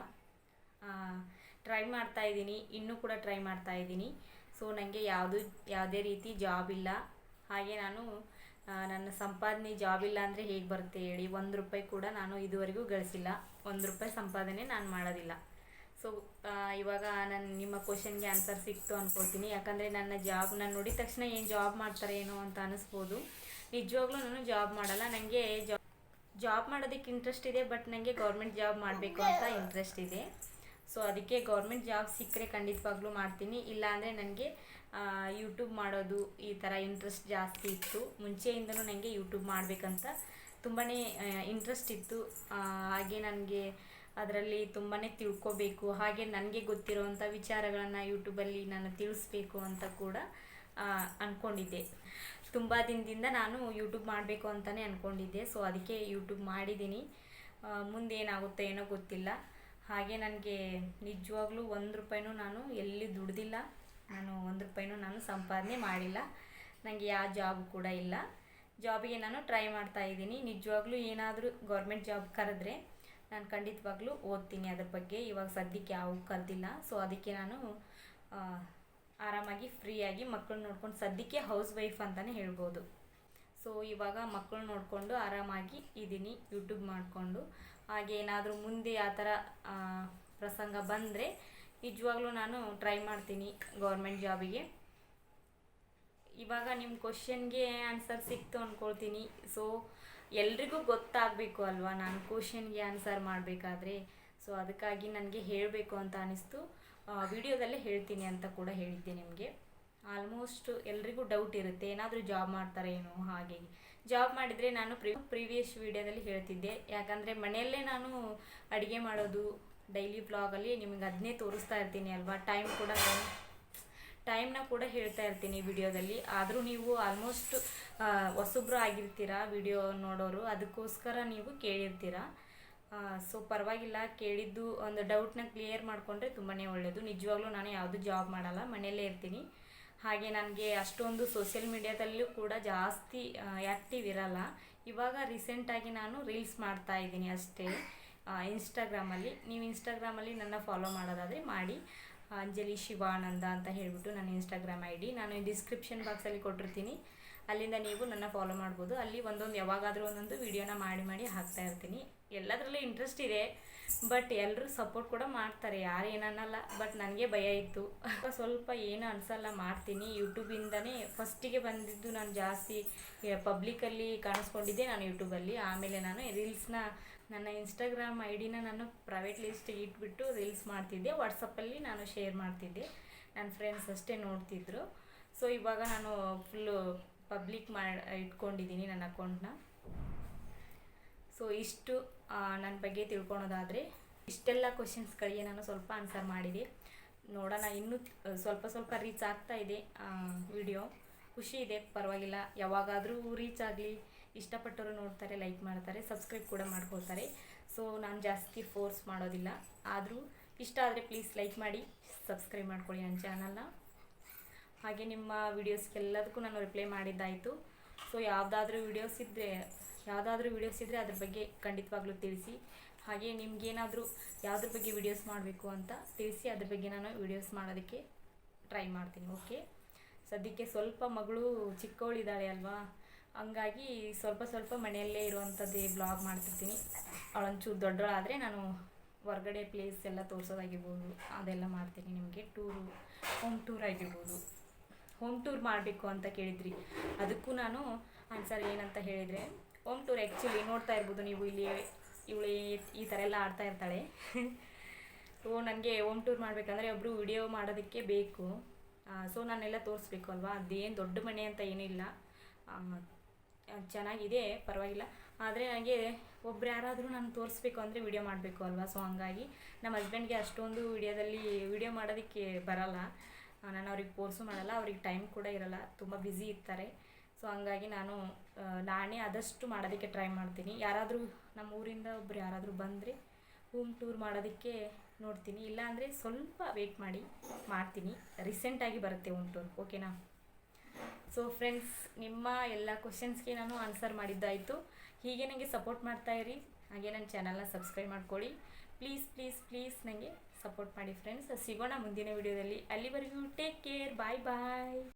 ಟ್ರೈ ಮಾಡ್ತಾಯಿದ್ದೀನಿ, ಇನ್ನೂ ಕೂಡ ಟ್ರೈ ಮಾಡ್ತಾಯಿದ್ದೀನಿ. ಸೊ ನನಗೆ ಯಾವುದೇ ರೀತಿ ಜಾಬ್ ಇಲ್ಲ. ಹಾಗೆ ನಾನು ನನ್ನ ಸಂಪಾದನೆ ಜಾಬ್ ಇಲ್ಲ ಅಂದರೆ ಹೇಗೆ ಬರುತ್ತೆ ಹೇಳಿ? 1 ರೂಪಾಯಿ ಕೂಡ ನಾನು ಇದುವರೆಗೂ ಗಳಿಸಿಲ್ಲ, 1 ರೂಪಾಯಿ ಸಂಪಾದನೆ ನಾನು ಮಾಡೋದಿಲ್ಲ. ಸೊ ಇವಾಗ ನಿಮ್ಮ ಕ್ವಶನ್ಗೆ ಆನ್ಸರ್ ಸಿಕ್ತು ಅಂದ್ಕೊಳ್ತೀನಿ. ಯಾಕಂದರೆ ನಾನು ನೋಡಿದ ತಕ್ಷಣ ಏನು ಜಾಬ್ ಮಾಡ್ತಾರೆ ಏನೋ ಅಂತ ಅನ್ನಿಸ್ಬೋದು. ನಿಜವಾಗ್ಲೂ ನಾನು ಜಾಬ್ ಮಾಡಲ್ಲ, ನನಗೆ ಜಾಬ್ ಮಾಡೋದಕ್ಕೆ ಇಂಟ್ರೆಸ್ಟ್ ಇದೆ. ಬಟ್ ನನಗೆ ಗೌರ್ಮೆಂಟ್ ಜಾಬ್ ಮಾಡಬೇಕು ಅಂತ ಇಂಟ್ರೆಸ್ಟ್ ಇದೆ. ಸೊ ಅದಕ್ಕೆ ಗೌರ್ಮೆಂಟ್ ಜಾಬ್ ಸಿಕ್ಕರೆ ಖಂಡಿತವಾಗ್ಲೂ ಮಾಡ್ತೀನಿ, ಇಲ್ಲ ಅಂದರೆ ನನಗೆ ಯೂಟ್ಯೂಬ್ ಮಾಡೋದು ಈ ಥರ ಇಂಟ್ರೆಸ್ಟ್ ಜಾಸ್ತಿ ಇತ್ತು. ಮುಂಚೆಯಿಂದನೂ ನನಗೆ ಯೂಟ್ಯೂಬ್ ಮಾಡಬೇಕಂತ ತುಂಬಾ ಇಂಟ್ರೆಸ್ಟ್ ಇತ್ತು. ಹಾಗೆ ನನಗೆ ಅದರಲ್ಲಿ ತುಂಬಾ ತಿಳ್ಕೊಬೇಕು, ಹಾಗೆ ನನಗೆ ಗೊತ್ತಿರೋವಂಥ ವಿಚಾರಗಳನ್ನು ಯೂಟ್ಯೂಬಲ್ಲಿ ನಾನು ತಿಳಿಸ್ಬೇಕು ಅಂತ ಕೂಡ ಅಂದ್ಕೊಂಡಿದ್ದೆ. ತುಂಬ ದಿನದಿಂದ ನಾನು ಯೂಟ್ಯೂಬ್ ಮಾಡಬೇಕು ಅಂತಲೇ ಅಂದ್ಕೊಂಡಿದ್ದೆ. ಸೊ ಅದಕ್ಕೆ ಯೂಟ್ಯೂಬ್ ಮಾಡಿದ್ದೀನಿ. ಮುಂದೇನಾಗುತ್ತೋ ಏನೋ ಗೊತ್ತಿಲ್ಲ. ಹಾಗೆ ನನಗೆ ನಿಜವಾಗ್ಲೂ 1 ರೂಪಾಯಿನೂ ನಾನು ಎಲ್ಲಿ ದುಡ್ದಿಲ್ಲ, ನಾನು 1 ರೂಪಾಯಿನೂ ನಾನು ಸಂಪಾದನೆ ಮಾಡಿಲ್ಲ. ನನಗೆ ಯಾವ ಜಾಬ್ ಕೂಡ ಇಲ್ಲ. ಜಾಬಿಗೆ ನಾನು ಟ್ರೈ ಮಾಡ್ತಾಯಿದ್ದೀನಿ. ನಿಜವಾಗ್ಲೂ ಏನಾದರೂ ಗೌರ್ಮೆಂಟ್ ಜಾಬ್ ಕರೆದ್ರೆ ನಾನು ಖಂಡಿತವಾಗ್ಲೂ ಓದ್ತೀನಿ ಅದ್ರ ಬಗ್ಗೆ. ಇವಾಗ ಸದ್ಯಕ್ಕೆ ಯಾವ ಕರೆದಿಲ್ಲ. ಸೊ ಅದಕ್ಕೆ ನಾನು ಆರಾಮಾಗಿ ಫ್ರೀಯಾಗಿ ಮಕ್ಕಳು ನೋಡ್ಕೊಂಡು, ಸದ್ಯಕ್ಕೆ ಹೌಸ್ ವೈಫ್ ಅಂತಲೇ ಹೇಳ್ಬೋದು. ಸೊ ಇವಾಗ ಮಕ್ಕಳು ನೋಡಿಕೊಂಡು ಆರಾಮಾಗಿ ಇದ್ದೀನಿ ಯೂಟ್ಯೂಬ್ ಮಾಡಿಕೊಂಡು. ಹಾಗೆ ಏನಾದರೂ ಮುಂದೆ ಆ ಥರ ಪ್ರಸಂಗ ಬಂದರೆ ನಿಜವಾಗ್ಲೂ ನಾನು ಟ್ರೈ ಮಾಡ್ತೀನಿ ಗೌರ್ಮೆಂಟ್ ಜಾಬಿಗೆ. ಇವಾಗ ನಿಮ್ಮ ಕ್ವಶನ್ಗೆ ಆನ್ಸರ್ ಸಿಕ್ತು ಅಂದ್ಕೊಳ್ತೀನಿ. ಸೊ ಎಲ್ರಿಗೂ ಗೊತ್ತಾಗಬೇಕು ಅಲ್ವಾ ನಾನು ಕ್ವಶನ್ಗೆ ಆನ್ಸರ್ ಮಾಡಬೇಕಾದ್ರೆ. ಸೊ ಅದಕ್ಕಾಗಿ ನನಗೆ ಹೇಳಬೇಕು ಅಂತ ಅನ್ನಿಸ್ತು. ವಿಡಿಯೋದಲ್ಲೇ ಹೇಳ್ತೀನಿ ಅಂತ ಕೂಡ ಹೇಳಿದ್ದೆ ನಿಮಗೆ. ಆಲ್ಮೋಸ್ಟ್ ಎಲ್ರಿಗೂ ಡೌಟ್ ಇರುತ್ತೆ, ಏನಾದರೂ ಜಾಬ್ ಮಾಡ್ತಾರೆ ಏನೋ ಹಾಗೆ. ಜಾಬ್ ಮಾಡಿದರೆ ನಾನು ಪ್ರೀವಿಯಸ್ ವಿಡಿಯೋದಲ್ಲಿ ಹೇಳ್ತಿದ್ದೆ, ಯಾಕಂದರೆ ಮನೆಯಲ್ಲೇ ನಾನು ಅಡುಗೆ ಮಾಡೋದು ಡೈಲಿ ವ್ಲಾಗಲ್ಲಿ ನಿಮಗೆ ಅದನ್ನೇ ತೋರಿಸ್ತಾ ಇರ್ತೀನಿ ಅಲ್ವಾ. ಟೈಮ್ನ ಕೂಡ ಹೇಳ್ತಾ ಇರ್ತೀನಿ ವಿಡಿಯೋದಲ್ಲಿ. ಆದರೂ ನೀವು ಆಲ್ಮೋಸ್ಟ್ ಹೊಸಬ್ರು ಆಗಿರ್ತೀರ ವಿಡಿಯೋ ನೋಡೋರು, ಅದಕ್ಕೋಸ್ಕರ ನೀವು ಕೇಳಿರ್ತೀರ. ಸೊ ಪರವಾಗಿಲ್ಲ, ಕೇಳಿದ್ದು ಒಂದು ಡೌಟ್ನ ಕ್ಲಿಯರ್ ಮಾಡಿಕೊಂಡ್ರೆ ತುಂಬಾ ಒಳ್ಳೆಯದು. ನಿಜವಾಗ್ಲೂ ನಾನು ಯಾವುದು ಜಾಬ್ ಮಾಡಲ್ಲ, ಮನೆಯಲ್ಲೇ ಇರ್ತೀನಿ. ಹಾಗೆ ನನಗೆ ಅಷ್ಟೊಂದು ಸೋಷಿಯಲ್ ಮೀಡಿಯಾದಲ್ಲೂ ಕೂಡ ಜಾಸ್ತಿ ಆ್ಯಕ್ಟಿವ್ ಇರಲ್ಲ. ಇವಾಗ ರೀಸೆಂಟಾಗಿ ನಾನು ರೀಲ್ಸ್ ಮಾಡ್ತಾ ಇದ್ದೀನಿ ಅಷ್ಟೇ ಇನ್ಸ್ಟಾಗ್ರಾಮಲ್ಲಿ. ನೀವು ಇನ್ಸ್ಟಾಗ್ರಾಮಲ್ಲಿ ನನ್ನ ಫಾಲೋ ಮಾಡೋದಾದರೆ ಮಾಡಿ, ಅಂಜಲಿ ಶಿವಾನಂದ ಅಂತ ಹೇಳಿಬಿಟ್ಟು ನನ್ನ ಇನ್ಸ್ಟಾಗ್ರಾಮ್ ID ನಾನು ಡಿಸ್ಕ್ರಿಪ್ಷನ್ ಬಾಕ್ಸಲ್ಲಿ ಕೊಟ್ಟಿರ್ತೀನಿ. ಅಲ್ಲಿಂದ ನೀವು ನನ್ನ ಫಾಲೋ ಮಾಡ್ಬೋದು. ಅಲ್ಲಿ ಯಾವಾಗಾದರೂ ಒಂದೊಂದು ವಿಡಿಯೋನ ಮಾಡಿ ಹಾಕ್ತಾ ಇರ್ತೀನಿ. ಎಲ್ಲದರಲ್ಲೂ ಇಂಟ್ರೆಸ್ಟ್ ಇದೆ, ಬಟ್ ಎಲ್ಲರೂ ಸಪೋರ್ಟ್ ಕೂಡ ಮಾಡ್ತಾರೆ, ಯಾರು ಏನನ್ನಲ್ಲ. ಬಟ್ ನನಗೆ ಭಯ ಇತ್ತು, ಸ್ವಲ್ಪ ಏನು ಅನಿಸಲ್ಲ, ಮಾಡ್ತೀನಿ. ಯೂಟ್ಯೂಬಿಂದನೇ ಫಸ್ಟಿಗೆ ಬಂದಿದ್ದು, ನಾನು ಜಾಸ್ತಿ ಪಬ್ಲಿಕಲ್ಲಿ ಕಾಣಿಸ್ಕೊಂಡಿದ್ದೆ ನಾನು ಯೂಟ್ಯೂಬಲ್ಲಿ. ಆಮೇಲೆ ನಾನು ರೀಲ್ಸ್ನ ನನ್ನ ಇನ್ಸ್ಟಾಗ್ರಾಮ್ ID ನಾನು ಪ್ರೈವೇಟ್ ಲಿಸ್ಟಿಗೆ ಇಟ್ಬಿಟ್ಟು ರೀಲ್ಸ್ ಮಾಡ್ತಿದ್ದೆ. ವಾಟ್ಸಪ್ಪಲ್ಲಿ ನಾನು ಶೇರ್ ಮಾಡ್ತಿದ್ದೆ, ನನ್ನ ಫ್ರೆಂಡ್ಸ್ ಅಷ್ಟೇ ನೋಡ್ತಿದ್ರು. ಸೊ ಇವಾಗ ನಾನು ಫುಲ್ಲು ಪಬ್ಲಿಕ್ ಇಟ್ಕೊಂಡಿದ್ದೀನಿ ನನ್ನ ಅಕೌಂಟ್ನ. ಸೊ ಇಷ್ಟು ನನ್ನ ಬಗ್ಗೆ ತಿಳ್ಕೊಳೋದಾದರೆ, ಇಷ್ಟೆಲ್ಲ ಕ್ವಶನ್ಸ್ಗಳಿಗೆ ನಾನು ಸ್ವಲ್ಪ ಆನ್ಸರ್ ಮಾಡಿದೆ. ನೋಡೋಣ, ಇನ್ನೂ ಸ್ವಲ್ಪ ರೀಚ್ ಆಗ್ತಾ ಇದೆ ವಿಡಿಯೋ. ಖುಷಿ ಇದೆ, ಪರವಾಗಿಲ್ಲ. ಯಾವಾಗಾದರೂ ರೀಚ್ ಆಗಲಿ, ಇಷ್ಟಪಟ್ಟವರು ನೋಡ್ತಾರೆ, ಲೈಕ್ ಮಾಡ್ತಾರೆ, ಸಬ್ಸ್ಕ್ರೈಬ್ ಕೂಡ ಮಾಡ್ಕೊಳ್ತಾರೆ. ಸೊ ನಾನು ಜಾಸ್ತಿ ಫೋರ್ಸ್ ಮಾಡೋದಿಲ್ಲ. ಆದರೂ ಇಷ್ಟ ಆದರೆ ಪ್ಲೀಸ್ ಲೈಕ್ ಮಾಡಿ, ಸಬ್ಸ್ಕ್ರೈಬ್ ಮಾಡ್ಕೊಳ್ಳಿ ನನ್ನ ಚಾನಲ್ನ. ಹಾಗೆ ನಿಮ್ಮ ವೀಡಿಯೋಸ್ಗೆಲ್ಲದಕ್ಕೂ ನಾನು ರಿಪ್ಲೈ ಮಾಡಿದ್ದಾಯಿತು. ಸೊ ಯಾವುದಾದ್ರೂ ವೀಡಿಯೋಸ್ ಇದ್ದರೆ ಅದ್ರ ಬಗ್ಗೆ ಖಂಡಿತವಾಗ್ಲೂ ತಿಳಿಸಿ. ಹಾಗೆ ನಿಮಗೇನಾದರೂ ಯಾವುದ್ರ ಬಗ್ಗೆ ವೀಡಿಯೋಸ್ ಮಾಡಬೇಕು ಅಂತ ತಿಳಿಸಿ, ಅದ್ರ ಬಗ್ಗೆ ನಾನು ವೀಡಿಯೋಸ್ ಮಾಡೋದಕ್ಕೆ ಟ್ರೈ ಮಾಡ್ತೀನಿ. ಓಕೆ, ಸದ್ಯಕ್ಕೆ ಸ್ವಲ್ಪ ಮಗಳು ಚಿಕ್ಕವಳಿದ್ದಾಳೆ ಅಲ್ವಾ, ಹಂಗಾಗಿ ಸ್ವಲ್ಪ ಮನೆಯಲ್ಲೇ ಇರುವಂಥದ್ದೇ ಬ್ಲಾಗ್ ಮಾಡ್ತಿರ್ತೀನಿ. ಅವಳೊಂಚೂರು ದೊಡ್ಡವಳಾದರೆ ನಾನು ಹೊರಗಡೆ ಪ್ಲೇಸ್ ಎಲ್ಲ ತೋರಿಸೋದಾಗಿರ್ಬೋದು, ಅದೆಲ್ಲ ಮಾಡ್ತೀನಿ. ನಿಮಗೆ ಹೋಮ್ ಟೂರ್ ಆಗಿರ್ಬೋದು. ಹೋಮ್ ಟೂರ್ ಮಾಡಬೇಕು ಅಂತ ಕೇಳಿದ್ರಿ, ಅದಕ್ಕೂ ನಾನು ಆನ್ಸರ್ ಏನಂತ ಹೇಳಿದರೆ, ಹೋಮ್ ಟೂರ್ ಆ್ಯಕ್ಚುಲಿ ನೋಡ್ತಾ ಇರ್ಬೋದು ನೀವು, ಇವಳು ಈ ಥರ ಎಲ್ಲ ಆಡ್ತಾ ಇರ್ತಾಳೆ. ಸೊ ನನಗೆ ಹೋಮ್ ಟೂರ್ ಮಾಡಬೇಕಂದ್ರೆ ಒಬ್ಬರು ವಿಡಿಯೋ ಮಾಡೋದಕ್ಕೆ ಬೇಕು. ಸೊ ನಾನೆಲ್ಲ ತೋರಿಸ್ಬೇಕು ಅಲ್ವಾ. ಅದೇನು ದೊಡ್ಡ ಮನೆ ಅಂತ ಏನೂ ಇಲ್ಲ, ಚೆನ್ನಾಗಿದೆ, ಪರವಾಗಿಲ್ಲ. ಆದರೆ ನನಗೆ ಒಬ್ರು ಯಾರಾದರೂ ನಾನು ತೋರಿಸ್ಬೇಕು ಅಂದರೆ ವಿಡಿಯೋ ಮಾಡಬೇಕು ಅಲ್ವಾ. ಸೊ ಹಂಗಾಗಿ ನಮ್ಮ ಹಸ್ಬೆಂಡ್ಗೆ ಅಷ್ಟೊಂದು ವಿಡಿಯೋ ಮಾಡೋದಕ್ಕೆ ಬರಲ್ಲ. ನಾನು ಅವ್ರಿಗೆ ಫೋರ್ಸು ಮಾಡಲ್ಲ, ಅವ್ರಿಗೆ ಟೈಮ್ ಕೂಡ ಇರಲ್ಲ, ತುಂಬ ಬ್ಯುಸಿ ಇರ್ತಾರೆ. ಸೊ ಹಂಗಾಗಿ ನಾನೇ ಆದಷ್ಟು ಮಾಡೋದಕ್ಕೆ ಟ್ರೈ ಮಾಡ್ತೀನಿ. ಯಾರಾದರೂ ನಮ್ಮ ಊರಿಂದ ಒಬ್ರು ಯಾರಾದರೂ ಬಂದರೆ ಹೋಮ್ ಟೂರ್ ಮಾಡೋದಕ್ಕೆ ನೋಡ್ತೀನಿ. ಇಲ್ಲಾಂದರೆ ಸ್ವಲ್ಪ ವೆಯ್ಟ್ ಮಾಡ್ತೀನಿ. ರೀಸೆಂಟಾಗಿ ಬರುತ್ತೆ ಹೋಮ್ ಟೂರ್, ಓಕೆನಾ. ಸೊ ಫ್ರೆಂಡ್ಸ್, ನಿಮ್ಮ ಎಲ್ಲ ಕ್ವಶನ್ಸ್ಗೆ ನಾನು ಆನ್ಸರ್ ಮಾಡಿದ್ದಾಯಿತು. ಹೀಗೆ ನನಗೆ ಸಪೋರ್ಟ್ ಮಾಡ್ತಾಯಿರಿ. ಹಾಗೆ ನನ್ನ ಚಾನಲ್ನ ಸಬ್ಸ್ಕ್ರೈಬ್ ಮಾಡ್ಕೊಳ್ಳಿ. ಪ್ಲೀಸ್ ನನಗೆ ಸಪೋರ್ಟ್ ಮಾಡಿ ಫ್ರೆಂಡ್ಸ್. ಸಿಗೋಣ ಮುಂದಿನ ವಿಡಿಯೋದಲ್ಲಿ. ಅಲ್ಲಿವರೆಗೂ ಟೇಕ್ ಕೇರ್, ಬಾಯ್.